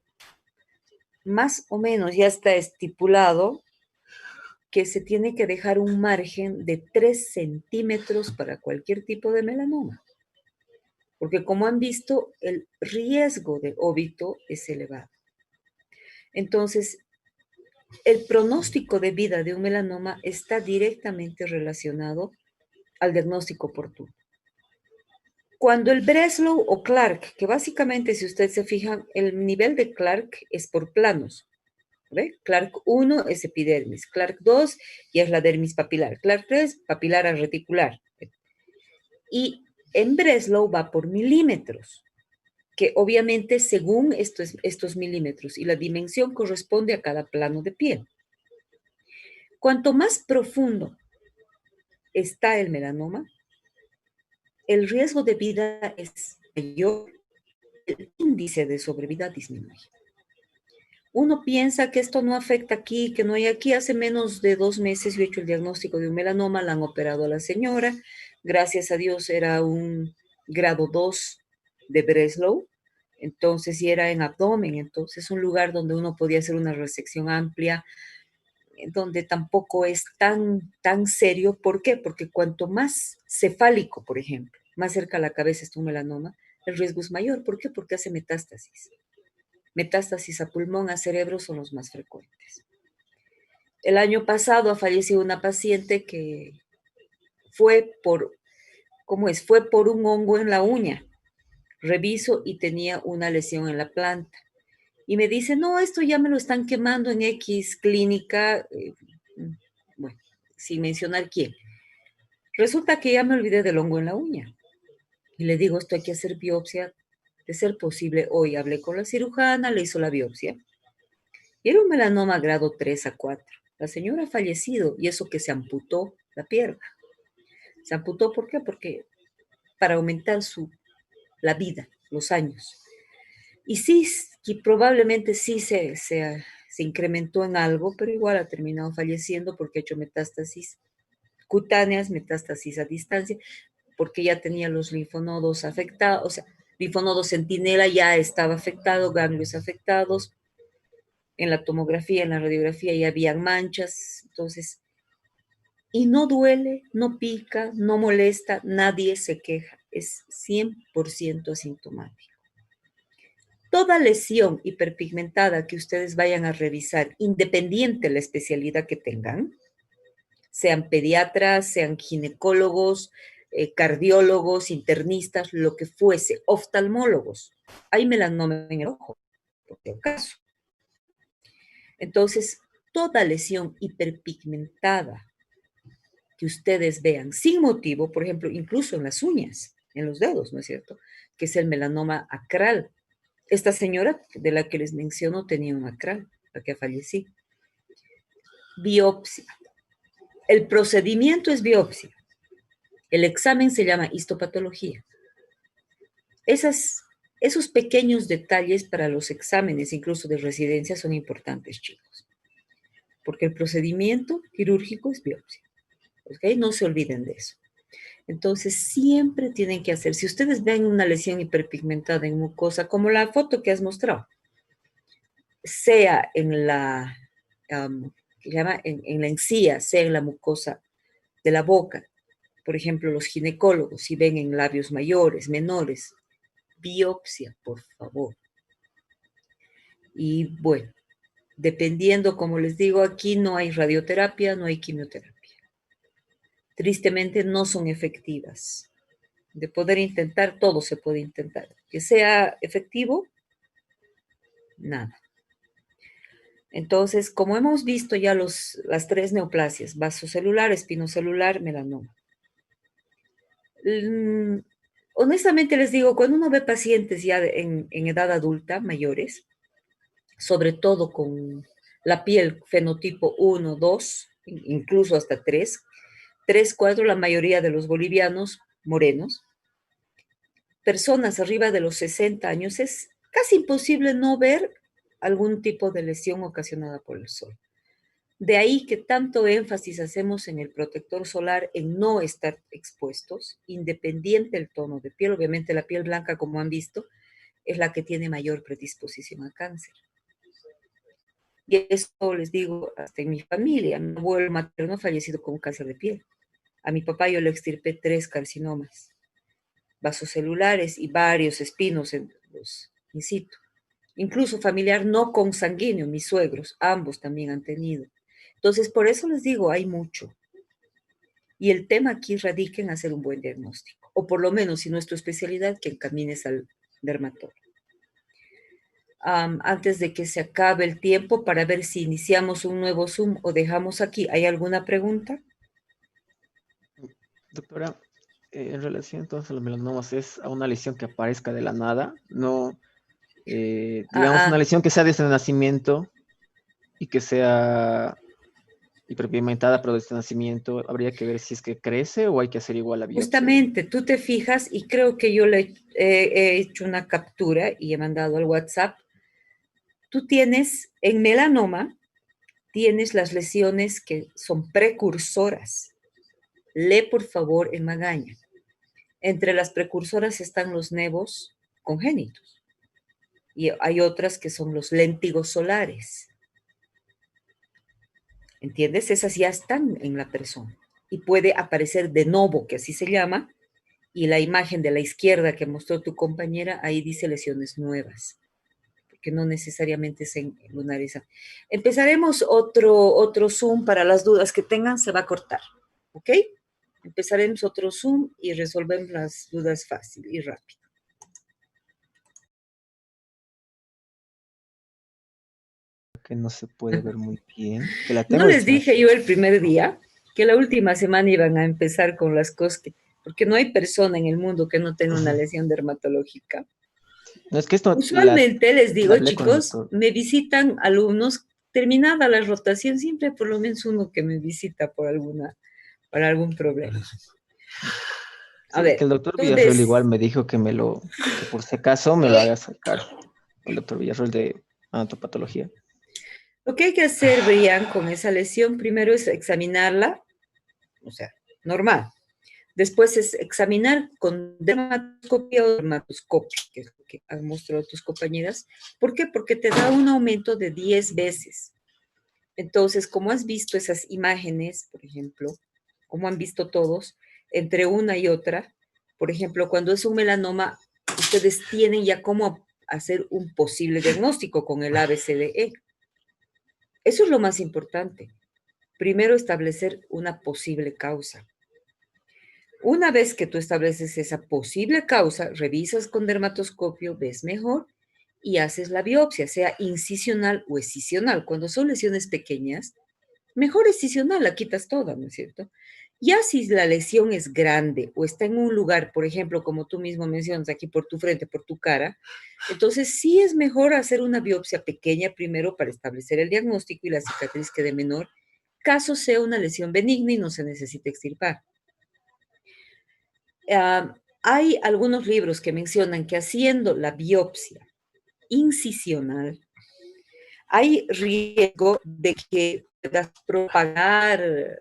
más o menos ya está estipulado que se tiene que dejar un margen de 3 centímetros para cualquier tipo de melanoma. Porque como han visto, el riesgo de óbito es elevado. Entonces, el pronóstico de vida de un melanoma está directamente relacionado al diagnóstico oportuno. Cuando el Breslow o Clark, que básicamente, si ustedes se fijan, el nivel de Clark es por planos. ¿Ve? Clark 1 es epidermis, Clark 2 ya es la dermis papilar, Clark 3 papilar a reticular. Y en Breslow va por milímetros, que obviamente según estos milímetros y la dimensión corresponde a cada plano de piel. Cuanto más profundo está el melanoma, el riesgo de vida es mayor, el índice de sobrevida disminuye. Uno piensa que esto no afecta aquí, que no hay aquí. Hace menos de 2 meses yo he hecho el diagnóstico de un melanoma, la han operado a la señora. Gracias a Dios era un grado 2 de Breslow, entonces y era en abdomen, entonces un lugar donde uno podía hacer una resección amplia, donde tampoco es tan serio. ¿Por qué? Porque cuanto más cefálico, por ejemplo, más cerca a la cabeza está un melanoma, el riesgo es mayor. ¿Por qué? Porque hace metástasis. Metástasis a pulmón, a cerebro son los más frecuentes. El año pasado ha fallecido una paciente que fue por un hongo en la uña. Reviso y tenía una lesión en la planta. Y me dice, no, esto ya me lo están quemando en X clínica, bueno, sin mencionar quién. Resulta que ya me olvidé del hongo en la uña. Y le digo, esto hay que hacer biopsia, de ser posible. Hoy hablé con la cirujana, le hizo la biopsia. Y era un melanoma grado 3 a 4. La señora ha fallecido y eso que se amputó la pierna. Se amputó, ¿por qué? Porque para aumentar la vida, los años. Y sí, que probablemente sí se incrementó en algo, pero igual ha terminado falleciendo porque ha hecho metástasis cutáneas, metástasis a distancia, porque ya tenía los linfonodos afectados, o sea, linfonodo centinela ya estaba afectado, ganglios afectados. En la tomografía, en la radiografía ya habían manchas, entonces, y no duele, no pica, no molesta, nadie se queja, es 100% asintomático. Toda lesión hiperpigmentada que ustedes vayan a revisar, independiente de la especialidad que tengan, sean pediatras, sean ginecólogos, cardiólogos, internistas, lo que fuese, oftalmólogos, hay melanoma en el ojo, por si acaso. Entonces, toda lesión hiperpigmentada que ustedes vean sin motivo, por ejemplo, incluso en las uñas, en los dedos, ¿no es cierto? Que es el melanoma acral. Esta señora de la que les menciono tenía un acral, la que falleció. Biopsia. El procedimiento es biopsia. El examen se llama histopatología. Esos pequeños detalles para los exámenes, incluso de residencia, son importantes, chicos. Porque el procedimiento quirúrgico es biopsia. ¿Ok? No se olviden de eso. Entonces, siempre tienen que hacer, si ustedes ven una lesión hiperpigmentada en mucosa, como la foto que has mostrado, sea en la, que llama en la encía, sea en la mucosa de la boca. Por ejemplo, los ginecólogos, si ven en labios mayores, menores, biopsia, por favor. Y bueno, dependiendo, como les digo, aquí no hay radioterapia, no hay quimioterapia. Tristemente no son efectivas. De poder intentar, todo se puede intentar. Que sea efectivo, nada. Entonces, como hemos visto ya las 3 neoplasias, vasocelular, espinocelular, melanoma. Honestamente les digo, cuando uno ve pacientes ya en edad adulta, mayores, sobre todo con la piel fenotipo 1, 2, incluso hasta 3, 3, 4, la mayoría de los bolivianos morenos, personas arriba de los 60 años, es casi imposible no ver algún tipo de lesión ocasionada por el sol. De ahí que tanto énfasis hacemos en el protector solar, en no estar expuestos, independiente del tono de piel. Obviamente la piel blanca, como han visto, es la que tiene mayor predisposición a cáncer. Y eso les digo, hasta en mi familia, mi abuelo materno ha fallecido con cáncer de piel. A mi papá yo le extirpé 3 carcinomas vasocelulares y varios espinos en los in situ. Incluso familiar no consanguíneo, mis suegros, ambos también han tenido. Entonces, por eso les digo, hay mucho. Y el tema aquí radica en hacer un buen diagnóstico, o por lo menos, si no es tu especialidad, que encamines al dermatólogo. Antes de que se acabe el tiempo, para ver si iniciamos un nuevo Zoom o dejamos aquí, ¿hay alguna pregunta? Doctora, en relación entonces a los melanomas, ¿es a una lesión que aparezca de la nada? No, digamos, una lesión que sea desde el nacimiento y que sea hiperpigmentada, pero desde el nacimiento, habría que ver si es que crece o hay que hacer igual la biopsia. Justamente, tú te fijas, y creo que yo le he hecho una captura y he mandado al WhatsApp. Tú tienes, en melanoma, tienes las lesiones que son precursoras. Lee, por favor, en Magaña. Entre las precursoras están los nevos congénitos. Y hay otras que son los léntigos solares. ¿Entiendes? Esas ya están en la persona. Y puede aparecer de novo, que así se llama, y la imagen de la izquierda que mostró tu compañera, ahí dice lesiones nuevas, porque no necesariamente se lunarizan. Empezaremos otro Zoom para las dudas que tengan, se va a cortar, ¿ok? Empezaremos otro Zoom y resolvemos las dudas fácil y rápido. Que no se puede ver muy bien. Que la ¿No tengo les dije yo distancia. el primer día que la última semana iban a empezar con las cosas porque no hay persona en el mundo que no tenga una lesión dermatológica? No, es que esto Usualmente les la digo, hablé con el chicos, doctor. me visitan alumnos, terminada la rotación, siempre por lo menos uno que me visita por algún problema. A Sí, es que ver, el doctor tú Villarroel igual me dijo que que por si acaso me lo haga sacar. El doctor Villarroel de anatopatología. lo que hay que hacer, Brian, con esa lesión, primero es examinarla, o sea, normal. Después es examinar con dermatoscopia o dermatoscopio, que es lo que han mostrado tus compañeras. ¿Por qué? Porque te da un aumento de 10 veces. Entonces, como has visto esas imágenes, por ejemplo, como han visto todos, entre una y otra, por ejemplo, cuando es un melanoma, ustedes tienen ya cómo hacer un posible diagnóstico con el ABCDE. Eso es lo más importante. Primero, establecer una posible causa. Una vez que tú estableces esa posible causa, revisas con dermatoscopio, ves mejor y haces la biopsia, sea incisional o excisional. Cuando son lesiones pequeñas, mejor excisional, la quitas toda, ¿no es cierto? Ya si la lesión es grande o está en un lugar, por ejemplo, como tú mismo mencionas, aquí por tu frente, por tu cara, entonces sí es mejor hacer una biopsia pequeña primero para establecer el diagnóstico y la cicatriz quede menor, caso sea una lesión benigna y no se necesite extirpar. Hay algunos libros que mencionan que haciendo la biopsia incisional hay riesgo de que puedas propagar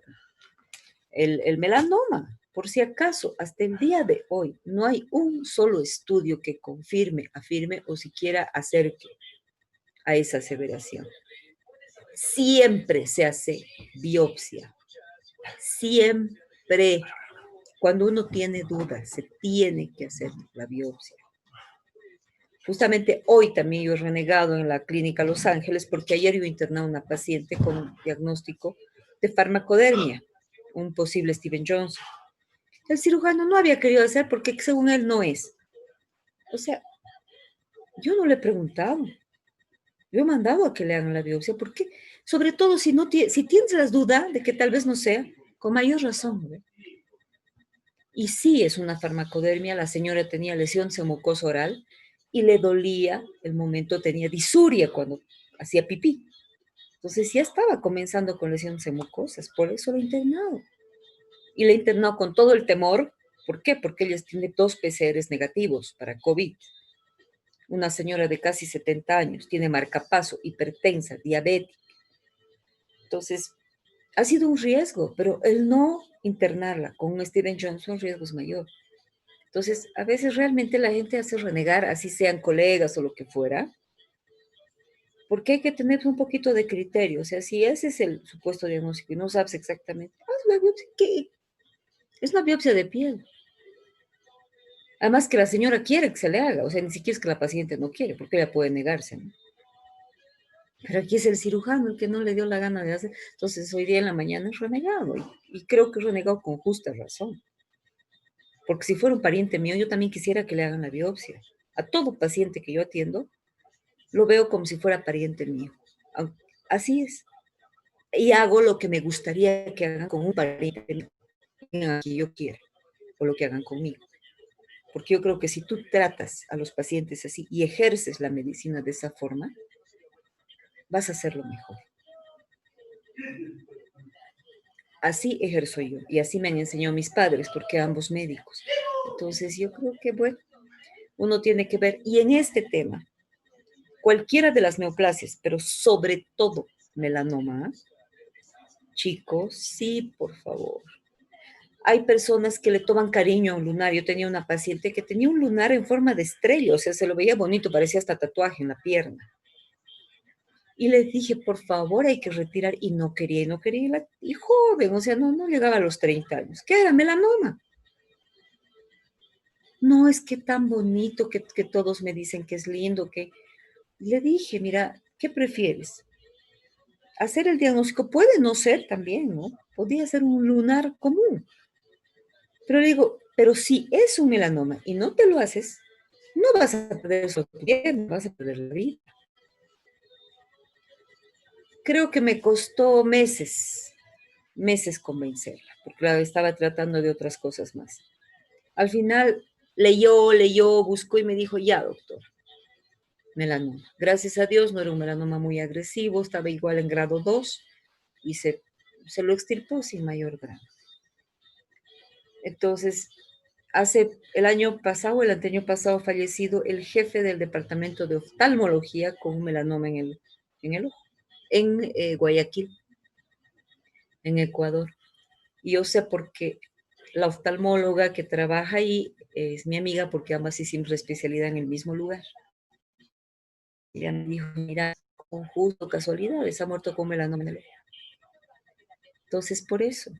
el melanoma. Por si acaso, hasta el día de hoy no hay un solo estudio que confirme, afirme o siquiera acerque a esa aseveración. Siempre se hace biopsia. Siempre. Cuando uno tiene dudas, se tiene que hacer la biopsia. Justamente hoy también yo he renegado en la clínica Los Ángeles porque ayer yo interné a una paciente con diagnóstico de farmacodermia, un posible Steven Johnson. El cirujano no había querido hacer porque según él no es. O sea, yo no le he preguntado. Yo he mandado a que le hagan la biopsia porque, sobre todo si, no si tienes las dudas de que tal vez no sea, con mayor razón, ¿no? Y sí, es una farmacodermia, la señora tenía lesión semucosa oral y le dolía, el momento tenía disuria cuando hacía pipí. Entonces ya estaba comenzando con lesiones semucosas, por eso la he internado. Y la he internado con todo el temor. ¿Por qué? Porque ella tiene 2 PCRs negativos para COVID. Una señora de casi 70 años, tiene marcapaso, hipertensa, diabética. Entonces, ha sido un riesgo, pero el no internarla con un Steven Johnson, riesgo es mayor. Entonces, a veces realmente la gente hace renegar, así sean colegas o lo que fuera, porque hay que tener un poquito de criterio. O sea, si ese es el supuesto diagnóstico y no sabes exactamente, haz la biopsia, ¿qué? Es una biopsia de piel. Además que la señora quiere que se le haga, o sea, ni siquiera es que la paciente no quiere, porque ella puede negarse, ¿no? Pero aquí es el cirujano el que no le dio la gana de hacer. Entonces, hoy día en la mañana es renegado, y creo que es renegado con justa razón. Porque si fuera un pariente mío, yo también quisiera que le hagan la biopsia. A todo paciente que yo atiendo, lo veo como si fuera pariente mío. Así es. Y hago lo que me gustaría que hagan con un pariente mío, que yo quiera, o lo que hagan conmigo. Porque yo creo que si tú tratas a los pacientes así y ejerces la medicina de esa forma, vas a hacerlo mejor. Así ejerzo yo y así me han enseñado mis padres, porque ambos médicos. Entonces yo creo que, bueno, uno tiene que ver. Y en este tema, cualquiera de las neoplasias, pero sobre todo melanoma, chicos, sí, por favor. Hay personas que le toman cariño a un lunar. Yo tenía una paciente que tenía un lunar en forma de estrella, o sea, se lo veía bonito, parecía hasta tatuaje en la pierna. Y le dije, por favor, hay que retirar, y no quería, y joven, o sea, no llegaba a los 30 años. ¿Qué era? Melanoma. No, es que tan bonito, que todos me dicen que es lindo, que... Le dije, mira, ¿qué prefieres? Hacer el diagnóstico puede no ser también, ¿no? Podría ser un lunar común. Pero le digo, pero si es un melanoma y no te lo haces, no vas a perder eso, no vas a perder la vida. Creo que me costó meses convencerla, porque la estaba tratando de otras cosas más. Al final leyó, buscó y me dijo, ya, doctor, melanoma. Gracias a Dios no era un melanoma muy agresivo, estaba igual en grado 2 y se lo extirpó sin mayor grado. Entonces, el año pasado, el anteaño pasado, fallecido el jefe del departamento de oftalmología con un melanoma en el ojo, en Guayaquil, en Ecuador. Y yo sé porque la oftalmóloga que trabaja ahí es mi amiga, porque ambas hicimos la especialidad en el mismo lugar. Ella me dijo, mira, con justo casualidad, se ha muerto con melanoma en el ojo. Entonces, por eso,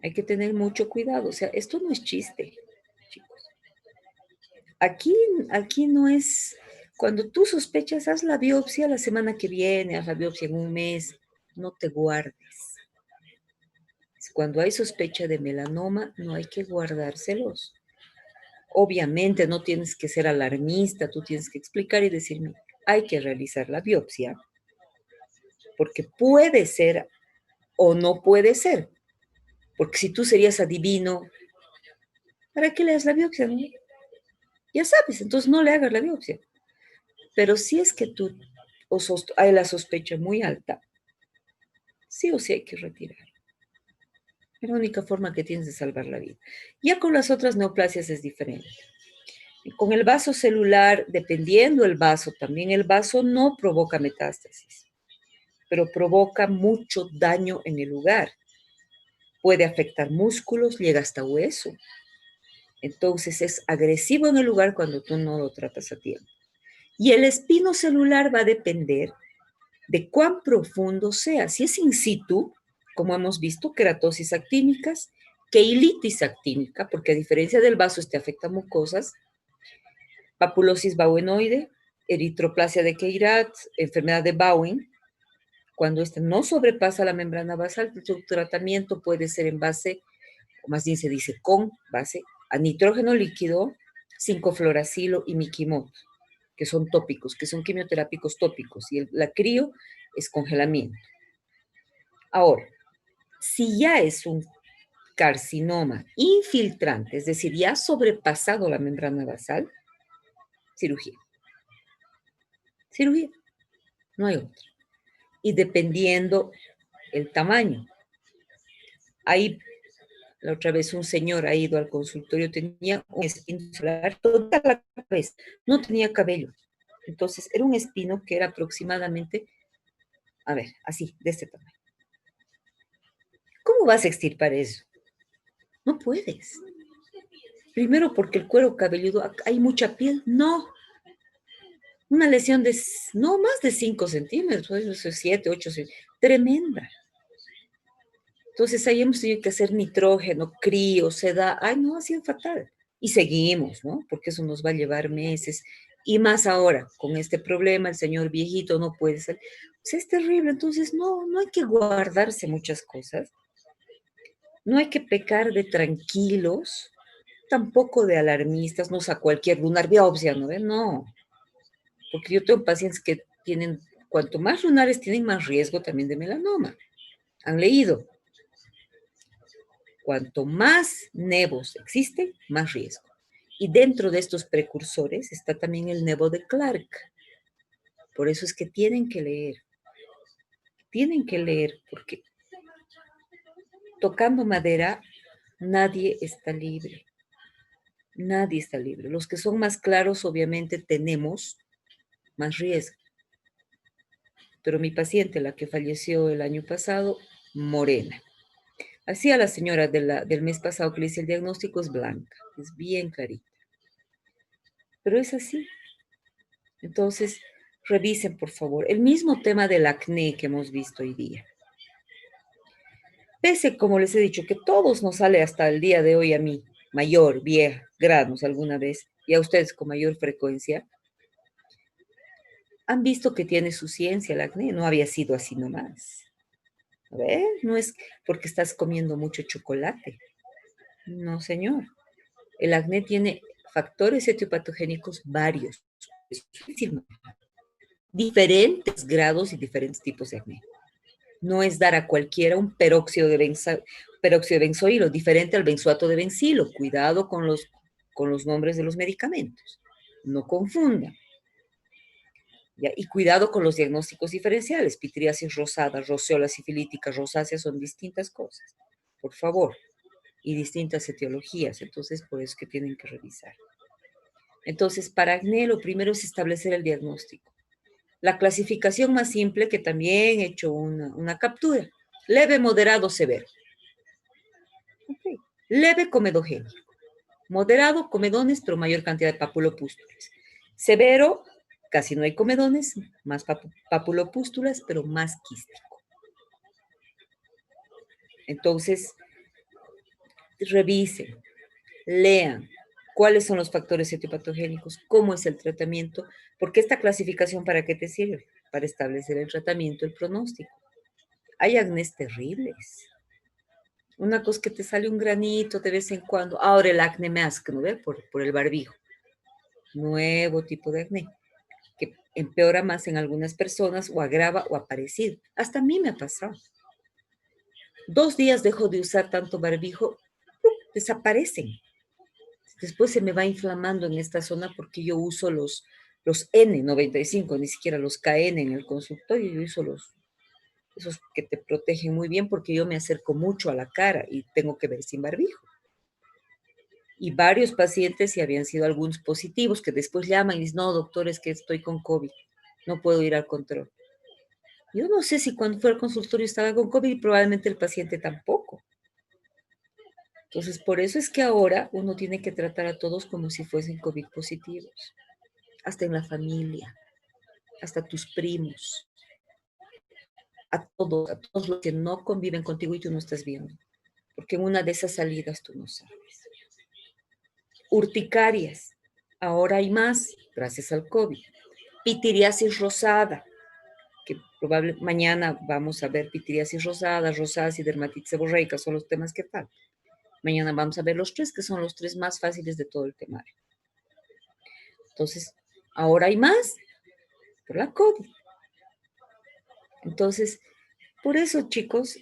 hay que tener mucho cuidado. O sea, esto no es chiste, chicos. Aquí no es, cuando tú sospechas, haz la biopsia la semana que viene, haz la biopsia en un mes, no te guardes. Cuando hay sospecha de melanoma, no hay que guardárselos. Obviamente no tienes que ser alarmista, tú tienes que explicar y decirme, hay que realizar la biopsia, porque puede ser o no puede ser. Porque si tú serías adivino, ¿para qué le das la biopsia? ¿No? Ya sabes, entonces no le hagas la biopsia. Pero si es que tú hay la sospecha muy alta, sí o sí hay que retirar. Es la única forma que tienes de salvar la vida. Ya con las otras neoplasias es diferente. Con el vaso celular, dependiendo del vaso, también el vaso no provoca metástasis, pero provoca mucho daño en el lugar. Puede afectar músculos, llega hasta hueso. Entonces es agresivo en el lugar cuando tú no lo tratas a tiempo. Y el espino celular va a depender de cuán profundo sea. Si es in situ, como hemos visto, queratosis actínicas, keilitis actínica, porque a diferencia del vaso, este afecta mucosas, papulosis bowenoide, eritroplasia de Keirat, enfermedad de Bowen. Cuando este no sobrepasa la membrana basal, su tratamiento puede ser en base, o más bien se dice con base, a nitrógeno líquido, 5-fluoracilo y miquimod, que son tópicos, que son quimioterápicos tópicos, y la crio es congelamiento. Ahora, si ya es un carcinoma infiltrante, es decir, ya ha sobrepasado la membrana basal, cirugía. Cirugía, no hay otra. Y dependiendo el tamaño. Ahí, la otra vez un señor ha ido al consultorio, tenía un espino solar toda la cabeza, no tenía cabello. Entonces, era un espino que era aproximadamente, a ver, así, de este tamaño. ¿Cómo vas a extirpar eso? No puedes. Primero porque el cuero cabelludo, hay mucha piel. No. Una lesión de, no más de 5 centímetros, 7, 8 centímetros. Tremenda. Entonces ahí hemos tenido que hacer nitrógeno, crío, seda. Ay, no, ha sido fatal. Y seguimos, ¿no? Porque eso nos va a llevar meses. Y más ahora, con este problema, el señor viejito no puede salir. Pues es terrible. Entonces, no hay que guardarse muchas cosas. No hay que pecar de tranquilos, tampoco de alarmistas, no a cualquier lunar biopsia, ¿no? No, porque yo tengo pacientes que tienen, cuanto más lunares tienen, más riesgo también de melanoma. Han leído. Cuanto más nevos existen, más riesgo. Y dentro de estos precursores está también el nevo de Clark. Por eso es que tienen que leer. Tienen que leer, porque tocando madera, nadie está libre. Nadie está libre. Los que son más claros, obviamente, tenemos más riesgo. Pero mi paciente, la que falleció el año pasado, morena. Así a la señora del mes pasado que le hice el diagnóstico es blanca, es bien clarita. Pero es así. Entonces, revisen, por favor, el mismo tema del acné que hemos visto hoy día. Pese, como les he dicho, que todos nos sale hasta el día de hoy a mí, mayor, vieja, granos alguna vez, y a ustedes con mayor frecuencia, han visto que tiene su ciencia el acné, no había sido así nomás. A ver, no es porque estás comiendo mucho chocolate. No, señor. El acné tiene factores etiopatogénicos varios, diferentes grados y diferentes tipos de acné. No es dar a cualquiera un peróxido de benzoilo, diferente al benzoato de bencilo. Cuidado con los nombres de los medicamentos. No confundan. ¿Ya? Y cuidado con los diagnósticos diferenciales. Pitriasis rosada, roseola sifilítica, rosácea son distintas cosas. Por favor. Y distintas etiologías. Entonces, por eso es que tienen que revisar. Entonces, para acné, lo primero es establecer el diagnóstico. La clasificación más simple, que también he hecho una captura. Leve, moderado, severo. Okay. Leve, comedogénico. Moderado, comedones, pero mayor cantidad de papulopústulas. Severo, casi no hay comedones, más papulopústulas, pero más quístico. Entonces, revisen, lean cuáles son los factores etiopatogénicos, cómo es el tratamiento, porque esta clasificación, ¿para qué te sirve? Para establecer el tratamiento, el pronóstico. Hay acnés terribles. Una cosa que te sale un granito de vez en cuando. Ahora el acné mask, ¿no ve? Por el barbijo. Nuevo tipo de acné, que empeora más en algunas personas o agrava o aparecido. Hasta a mí me ha pasado. 2 días dejo de usar tanto barbijo, desaparecen. Después se me va inflamando en esta zona porque yo uso los N95, ni siquiera los KN en el consultorio. Yo uso esos que te protegen muy bien porque yo me acerco mucho a la cara y tengo que ver sin barbijo. Y varios pacientes, si habían sido algunos positivos, que después llaman y dicen, no, doctor, es que estoy con COVID, no puedo ir al control. Yo no sé si cuando fue al consultorio estaba con COVID y probablemente el paciente tampoco. Entonces, por eso es que ahora uno tiene que tratar a todos como si fuesen COVID positivos. hasta en la familia, hasta tus primos, a todos los que no conviven contigo y tú no estás viendo. Porque en una de esas salidas tú no sabes. Urticarias, ahora hay más, gracias al COVID. Pitiriasis rosada, que probablemente mañana vamos a ver pitiriasis rosada, rosácea y dermatitis seborreica, son los temas que faltan. Mañana vamos a ver los tres, que son los tres más fáciles de todo el temario. Entonces, ahora hay más por la COVID. Entonces, por eso, chicos,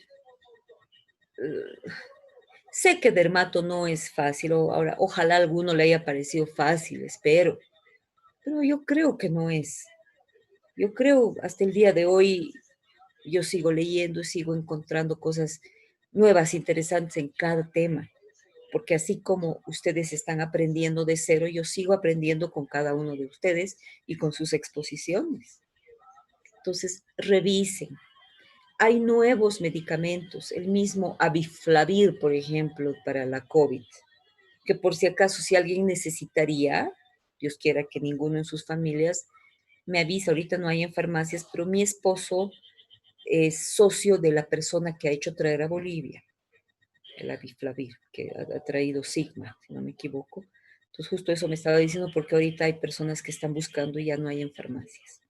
sé que dermato no es fácil, ahora, ojalá a alguno le haya parecido fácil, espero, pero yo creo que no es. Yo creo, hasta el día de hoy, yo sigo leyendo, sigo encontrando cosas nuevas, interesantes en cada tema, porque así como ustedes están aprendiendo de cero, yo sigo aprendiendo con cada uno de ustedes y con sus exposiciones. Entonces, revisen. Hay nuevos medicamentos, el mismo Aviflavir, por ejemplo, para la COVID, que por si acaso, si alguien necesitaría, Dios quiera que ninguno en sus familias, me avisa, ahorita no hay en farmacias, pero mi esposo es socio de la persona que ha hecho traer a Bolivia el Aviflavir, que ha traído Sigma, si no me equivoco. Entonces justo eso me estaba diciendo porque ahorita hay personas que están buscando y ya no hay en farmacias.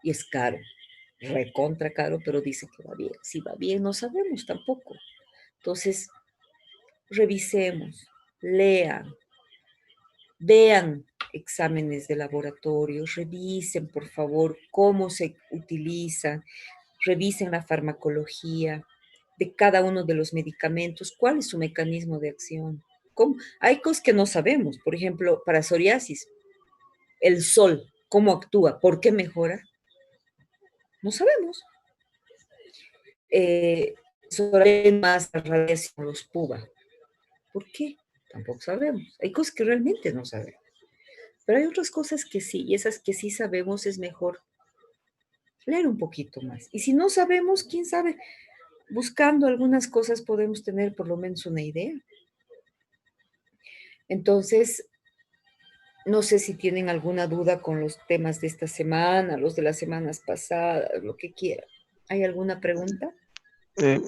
Y es caro, recontra caro, pero dice que va bien. Si va bien, no sabemos tampoco. Entonces, revisemos, lean, vean exámenes de laboratorio, revisen, por favor, cómo se utilizan, revisen la farmacología de cada uno de los medicamentos, cuál es su mecanismo de acción. ¿Cómo? Hay cosas que no sabemos, por ejemplo, para psoriasis, el sol, ¿cómo actúa? ¿Por qué mejora? No sabemos. Sobre más la radiación, los PUBA. ¿Por qué? Tampoco sabemos. Hay cosas que realmente no sabemos. Pero hay otras cosas que sí, y esas que sí sabemos es mejor leer un poquito más. Y si no sabemos, quién sabe, buscando algunas cosas podemos tener por lo menos una idea. Entonces, no sé si tienen alguna duda con los temas de esta semana, los de las semanas pasadas, lo que quieran. ¿Hay alguna pregunta?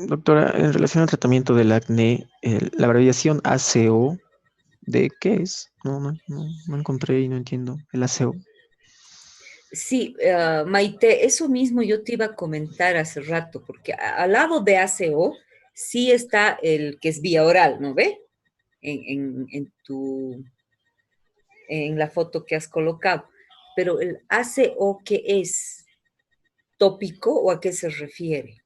Doctora, en relación al tratamiento del acné, la abreviación ACO, ¿de qué es? No encontré y no entiendo el ACO. Sí, Maite, eso mismo yo te iba a comentar hace rato, porque al lado de ACO sí está el que es vía oral, ¿no ve? En la foto que has colocado. Pero el ACO, ¿qué es? ¿Tópico o a qué se refiere?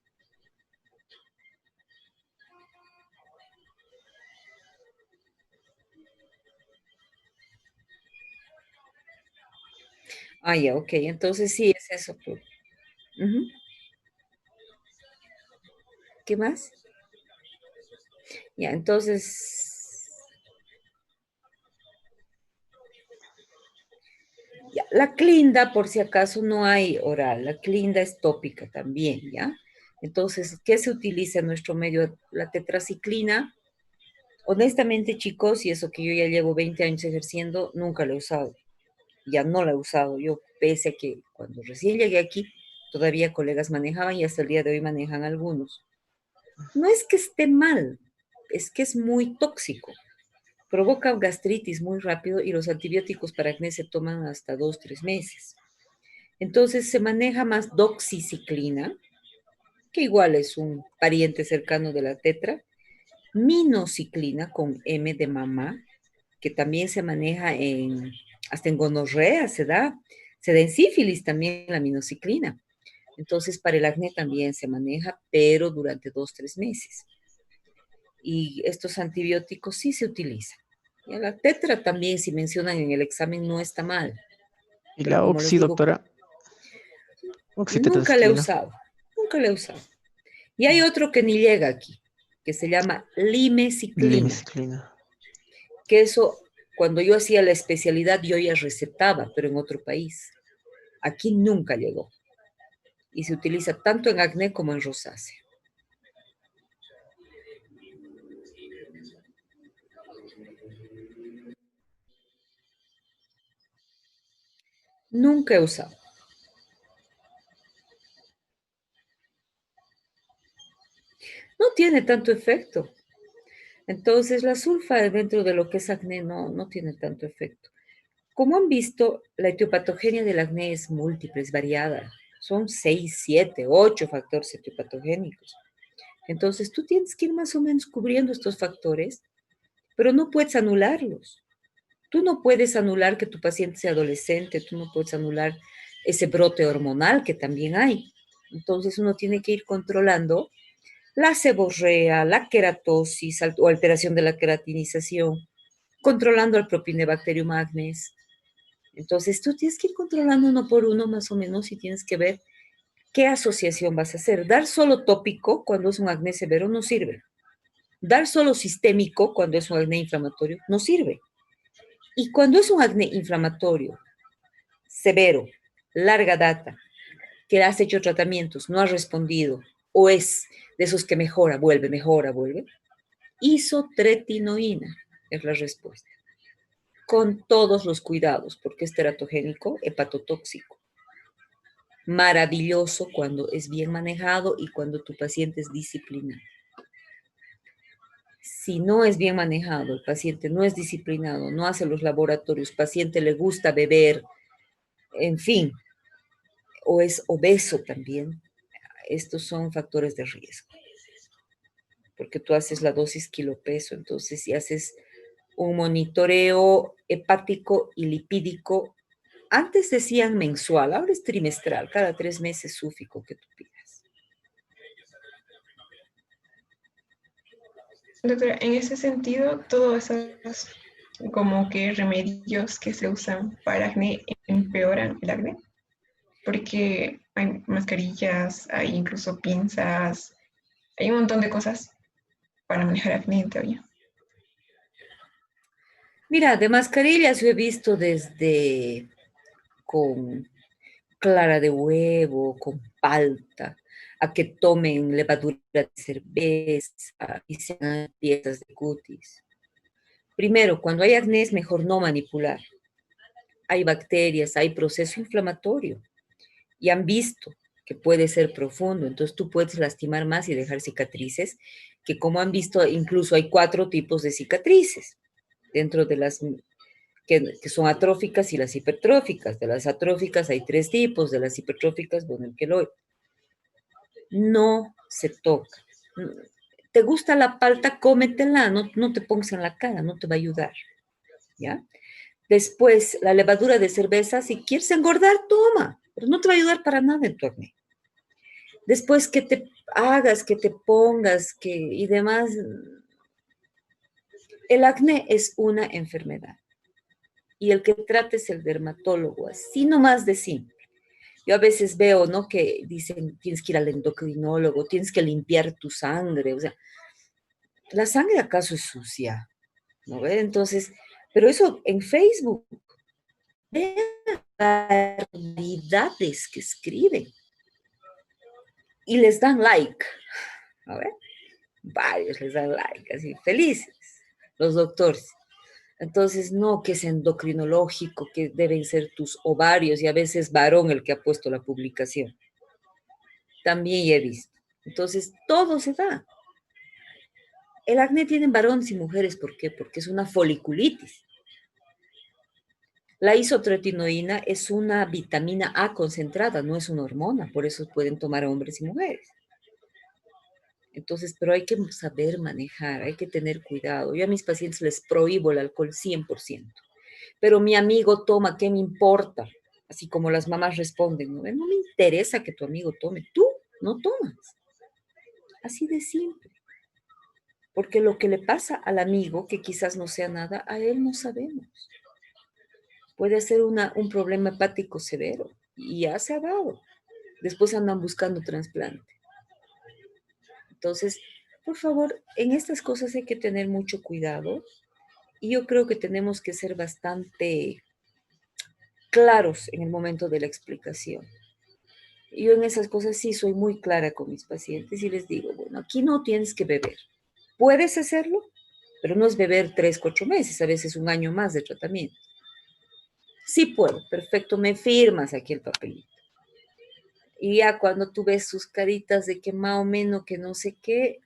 Ah, ya, ok, entonces sí es eso. Pues. Ujú. ¿Qué más? Ya, entonces, ya, la clinda, por si acaso, no hay oral, la clinda es tópica también, ¿ya? Entonces, ¿qué se utiliza en nuestro medio? La tetraciclina. Honestamente, chicos, y eso que yo ya llevo 20 años ejerciendo, nunca lo he usado. Ya no la he usado. Yo, pese a que cuando recién llegué aquí, todavía colegas manejaban y hasta el día de hoy manejan algunos. No es que esté mal, es que es muy tóxico. Provoca gastritis muy rápido y los antibióticos para acné se toman hasta 2, 3 meses. Entonces se maneja más doxiciclina, que igual es un pariente cercano de la tetra, minociclina con M de mamá, que también se maneja hasta en gonorrea se da en sífilis también la minociclina. Entonces para el acné también se maneja, pero durante 2, 3 meses. Y estos antibióticos sí se utilizan. Y a la tetra también, si mencionan en el examen, no está mal. ¿Y Pero la como les oxi, digo, doctora? nunca la he Oxitetraciclina. usado. Nunca la he usado. Y hay otro que ni llega aquí, que se llama limeciclina, Limiciclina. que eso, cuando yo hacía la especialidad, yo ya recetaba, pero en otro país. Aquí nunca llegó. Y se utiliza tanto en acné como en rosácea. Nunca he usado. No tiene tanto efecto. Entonces, la sulfa dentro de lo que es acné no tiene tanto efecto. Como han visto, la etiopatogenia del acné es múltiple, es variada. Son 6, 7, 8 factores etiopatogénicos. Entonces, tú tienes que ir más o menos cubriendo estos factores, pero no puedes anularlos. Tú no puedes anular que tu paciente sea adolescente, tú no puedes anular ese brote hormonal que también hay. Entonces, uno tiene que ir controlando la seborrea, la queratosis o alteración de la queratinización, controlando el Propionibacterium acnes. Entonces, tú tienes que ir controlando uno por uno más o menos y tienes que ver qué asociación vas a hacer. Dar solo tópico cuando es un acné severo no sirve. Dar solo sistémico cuando es un acné inflamatorio no sirve. Y cuando es un acné inflamatorio severo, larga data, que has hecho tratamientos, no has respondido, o es de esos que mejora, vuelve, isotretinoína es la respuesta. Con todos los cuidados, porque es teratogénico, hepatotóxico. Maravilloso cuando es bien manejado y cuando tu paciente es disciplinado. Si no es bien manejado, el paciente no es disciplinado, no hace los laboratorios, paciente le gusta beber, en fin, o es obeso también, estos son factores de riesgo. Porque tú haces la dosis kilo-peso, entonces si haces un monitoreo hepático y lipídico, antes decían mensual, ahora es trimestral, cada 3 meses súfico que tú pidas. Doctora, en ese sentido, todos esos como que remedios que se usan para acné empeoran el acné, porque hay mascarillas, hay incluso pinzas, hay un montón de cosas para manejar acné en teoría. Mira, de mascarillas yo he visto desde con clara de huevo, con palta, a que tomen levadura de cerveza y se hagan piezas de cutis. Primero, cuando hay acné es mejor no manipular. Hay bacterias, hay proceso inflamatorio y han visto que puede ser profundo, entonces tú puedes lastimar más y dejar cicatrices, que como han visto, incluso hay 4 tipos de cicatrices dentro de las que son atróficas y las hipertróficas. De las atróficas hay 3 tipos, de las hipertróficas, bueno, el queloide. No se toca. ¿Te gusta la palta? Cómetela, no te pongas en la cara, no te va a ayudar, ¿ya? Después, la levadura de cerveza, si quieres engordar, toma, pero no te va a ayudar para nada en tu acné. Después, que te hagas, que te pongas, y demás. El acné es una enfermedad y el que trate es el dermatólogo, así nomás de simple. Yo a veces veo, ¿no? Que dicen, tienes que ir al endocrinólogo, tienes que limpiar tu sangre, o sea, ¿la sangre acaso es sucia? ¿No ve? Entonces, pero eso en Facebook, vean barbaridades que escriben y les dan like, ¿no ve? Varios les dan like, así, felices, los doctores. Entonces, no, que es endocrinológico, que deben ser tus ovarios, y a veces varón el que ha puesto la publicación. También he visto. Entonces, todo se da. El acné tiene varones y mujeres, ¿por qué? Porque es una foliculitis. La isotretinoína es una vitamina A concentrada, no es una hormona, por eso pueden tomar hombres y mujeres. Entonces, pero hay que saber manejar, hay que tener cuidado. Yo a mis pacientes les prohíbo el alcohol 100%. Pero mi amigo toma, ¿qué me importa? Así como las mamás responden, no, no me interesa que tu amigo tome, tú no tomas. Así de simple. Porque lo que le pasa al amigo, que quizás no sea nada, a él no sabemos. Puede ser un problema hepático severo y ya se ha dado. Después andan buscando trasplante. Entonces, por favor, en estas cosas hay que tener mucho cuidado y yo creo que tenemos que ser bastante claros en el momento de la explicación. Yo en esas cosas sí soy muy clara con mis pacientes y les digo, bueno, aquí no tienes que beber. Puedes hacerlo, pero no es beber 3, 4 meses, a veces un año más de tratamiento. Sí puedo, perfecto, me firmas aquí el papelito. Y ya cuando tú ves sus caritas de que más o menos que no sé qué,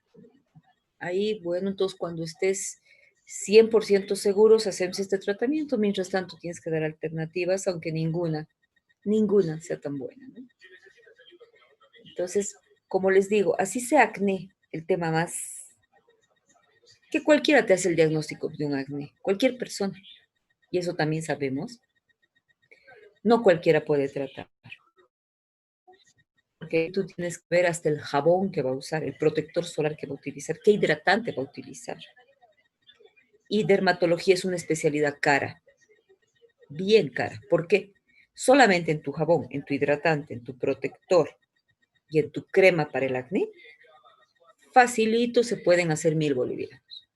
ahí, bueno, entonces cuando estés 100% seguros, hacemos este tratamiento. Mientras tanto, tienes que dar alternativas, aunque ninguna sea tan buena, ¿no? Entonces, como les digo, así sea acné, el tema más, que cualquiera te hace el diagnóstico de un acné, cualquier persona, y eso también sabemos, no cualquiera puede tratar, porque tú tienes que ver hasta el jabón que va a usar, el protector solar que va a utilizar, qué hidratante va a utilizar. Y dermatología es una especialidad cara, bien cara. ¿Por qué? Solamente en tu jabón, en tu hidratante, en tu protector y en tu crema para el acné, facilito se pueden hacer 1.000 bolivianos.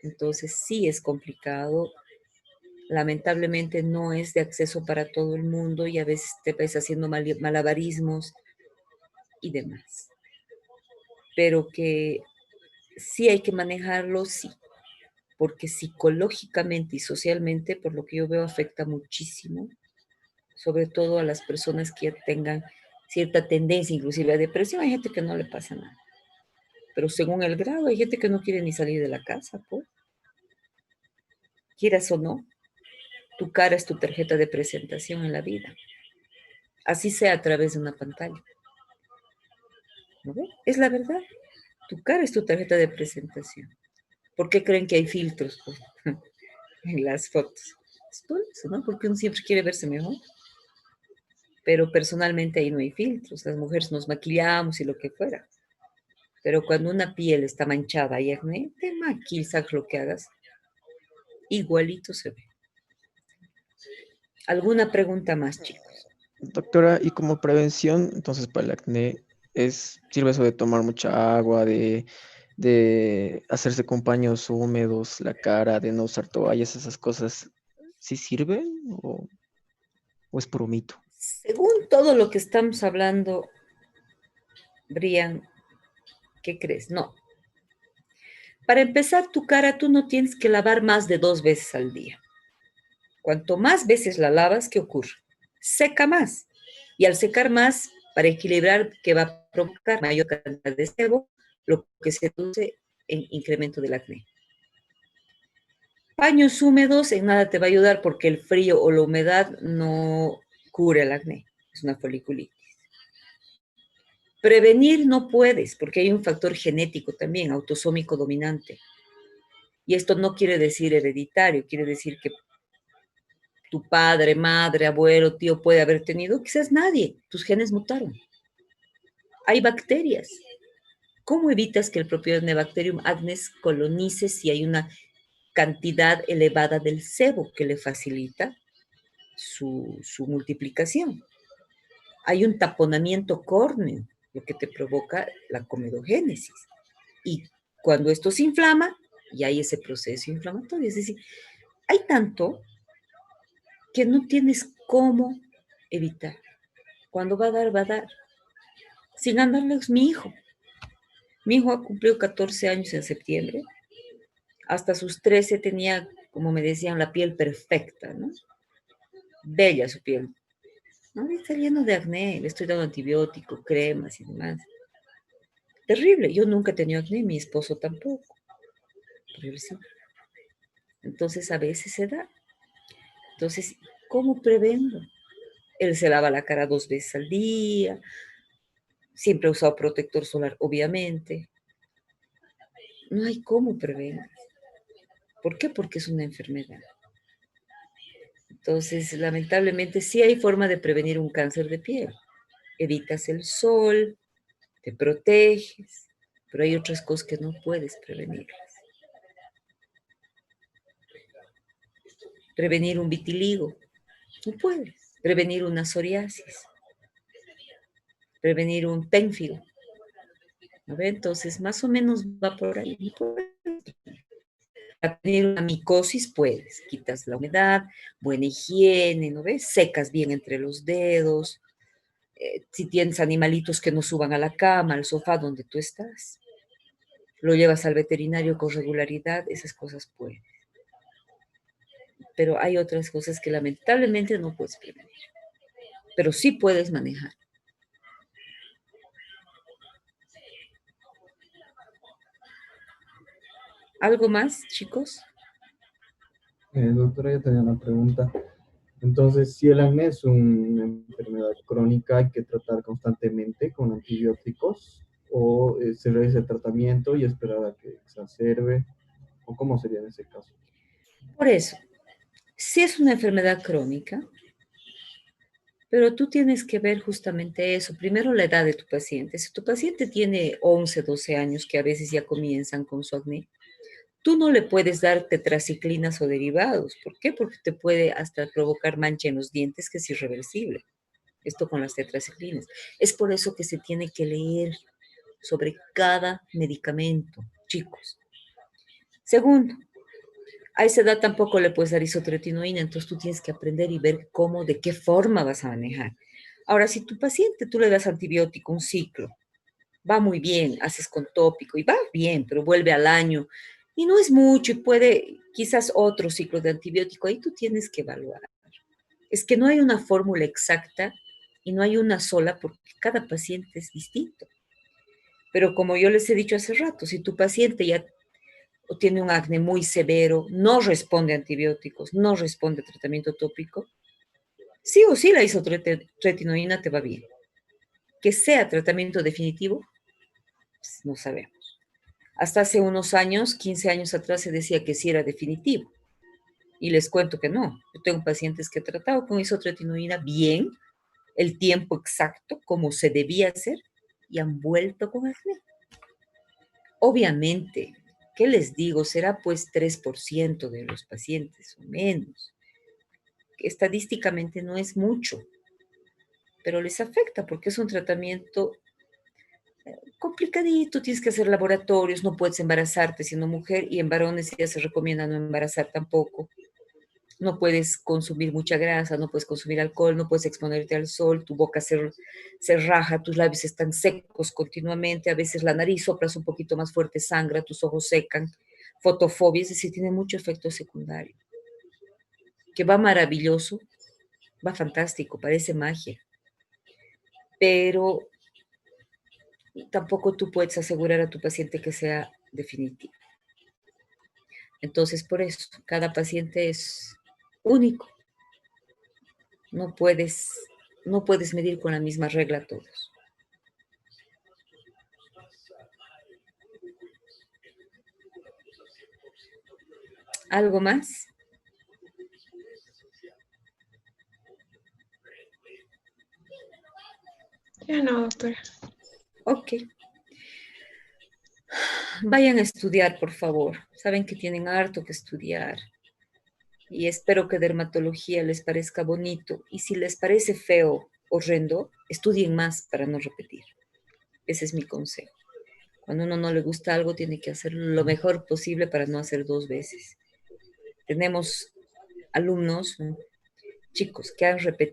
Entonces sí es complicado. Lamentablemente no es de acceso para todo el mundo y a veces te ves haciendo malabarismos y demás. Pero que sí hay que manejarlo, sí, porque psicológicamente y socialmente, por lo que yo veo, afecta muchísimo, sobre todo a las personas que tengan cierta tendencia, inclusive a depresión. Hay gente que no le pasa nada, pero según el grado, hay gente que no quiere ni salir de la casa, pues. Quieras o no, tu cara es tu tarjeta de presentación en la vida, así sea a través de una pantalla. ¿No ve? Es la verdad. Tu cara es tu tarjeta de presentación. ¿Por qué creen que hay filtros, pues, en las fotos? Es por eso, ¿no? Porque uno siempre quiere verse mejor. Pero personalmente ahí no hay filtros. Las mujeres nos maquillamos y lo que fuera. Pero cuando una piel está manchada y acné, te maquillas lo que hagas. Igualito se ve. ¿Alguna pregunta más, chicos? Doctora, y como prevención, entonces para el acné, sirve eso de tomar mucha agua, de hacerse con paños húmedos, la cara, de no usar toallas, esas cosas, ¿sí sirven o es puro mito? Según todo lo que estamos hablando, Brian, ¿qué crees? No. Para empezar, tu cara tú no tienes que lavar más de 2 veces al día. Cuanto más veces la lavas, ¿qué ocurre? Seca más. Y al secar más, para equilibrar, que va a provocar mayor cantidad de sebo, lo que se produce en incremento del acné. Paños húmedos en nada te va a ayudar porque el frío o la humedad no cura el acné. Es una foliculitis. Prevenir no puedes porque hay un factor genético también, autosómico dominante. Y esto no quiere decir hereditario, quiere decir que tu padre, madre, abuelo, tío puede haber tenido, quizás nadie, tus genes mutaron. Hay bacterias. ¿Cómo evitas que el Propionibacterium acnes colonice si hay una cantidad elevada del sebo que le facilita su multiplicación? Hay un taponamiento córneo, lo que te provoca la comedogénesis. Y cuando esto se inflama, y hay ese proceso inflamatorio, es decir, hay tanto que no tienes cómo evitar. Cuando va a dar, va a dar. Sin andarles, mi hijo. Mi hijo ha cumplido 14 años en septiembre. Hasta sus 13 tenía, como me decían, la piel perfecta, ¿no? Bella su piel. No, está lleno de acné, le estoy dando antibiótico, cremas y demás. Terrible. Yo nunca he tenido acné, mi esposo tampoco. Pero él sí. Entonces a veces se da. Entonces, ¿cómo prevengo? Él se lava la cara 2 veces al día. Siempre ha usado protector solar, obviamente. No hay cómo prevenir. ¿Por qué? Porque es una enfermedad. Entonces, lamentablemente, sí hay forma de prevenir un cáncer de piel. Evitas el sol, te proteges, pero hay otras cosas que no puedes prevenirlas. Prevenir un vitiligo, no puedes. Prevenir una psoriasis, prevenir un pénfigo. ¿No ve? Entonces, más o menos va por ahí. No puedes. Para tener una micosis puedes, quitas la humedad, buena higiene, ¿no ves? Secas bien entre los dedos. Si tienes animalitos que no suban a la cama, al sofá donde tú estás, lo llevas al veterinario con regularidad, esas cosas pueden. pero hay otras cosas que lamentablemente no puedes prevenir, pero sí puedes manejar. ¿Algo más, chicos? Doctora, yo tenía una pregunta. Entonces, si el acné es una enfermedad crónica, ¿hay que tratar constantemente con antibióticos? ¿O se realiza el tratamiento y esperar a que exacerbe? ¿O cómo sería en ese caso? Por eso, si es una enfermedad crónica, pero tú tienes que ver justamente eso. Primero, la edad de tu paciente. Si tu paciente tiene 11, 12 años, que a veces ya comienzan con su acné, tú no le puedes dar tetraciclinas o derivados. ¿Por qué? Porque te puede hasta provocar mancha en los dientes, que es irreversible. Esto con las tetraciclinas. Es por eso que se tiene que leer sobre cada medicamento, chicos. Segundo, a esa edad tampoco le puedes dar isotretinoína, entonces tú tienes que aprender y ver cómo, de qué forma vas a manejar. Ahora, si tu paciente tú le das antibiótico, un ciclo, va muy bien, haces con tópico y va bien, pero vuelve al año y no es mucho y puede quizás otro ciclo de antibiótico, ahí tú tienes que evaluar. Es que no hay una fórmula exacta y no hay una sola porque cada paciente es distinto. Pero como yo les he dicho hace rato, si tu paciente ya tiene un acné muy severo, no responde a antibióticos, no responde a tratamiento tópico, sí o sí la isotretinoína te va bien. Que sea tratamiento definitivo, pues no sabemos. Hasta hace unos años, 15 años atrás, se decía que sí era definitivo. Y les cuento que no. Yo tengo pacientes que he tratado con isotretinoína bien, el tiempo exacto, como se debía hacer, y han vuelto con acné. Obviamente, ¿qué les digo? Será pues 3% de los pacientes o menos. Estadísticamente no es mucho, pero les afecta porque es un tratamiento complicadito, tienes que hacer laboratorios, no puedes embarazarte siendo mujer y en varones ya se recomienda no embarazar tampoco. No puedes consumir mucha grasa, no puedes consumir alcohol, no puedes exponerte al sol, tu boca se raja, tus labios están secos continuamente, a veces la nariz soplas un poquito más fuerte, sangra, tus ojos secan, fotofobia, es decir, tiene mucho efecto secundario. Que va maravilloso, va fantástico, parece magia, pero tampoco tú puedes asegurar a tu paciente que sea definitivo. Entonces, por eso, cada paciente es único. No puedes medir con la misma regla a todos. ¿Algo más? Ya no, doctora. Ok. Vayan a estudiar, por favor. Saben que tienen harto que estudiar. Y espero que dermatología les parezca bonito. Y si les parece feo, horrendo, estudien más para no repetir. Ese es mi consejo. Cuando a uno no le gusta algo, tiene que hacer lo mejor posible para no hacer 2 veces. Tenemos alumnos, chicos, que han repetido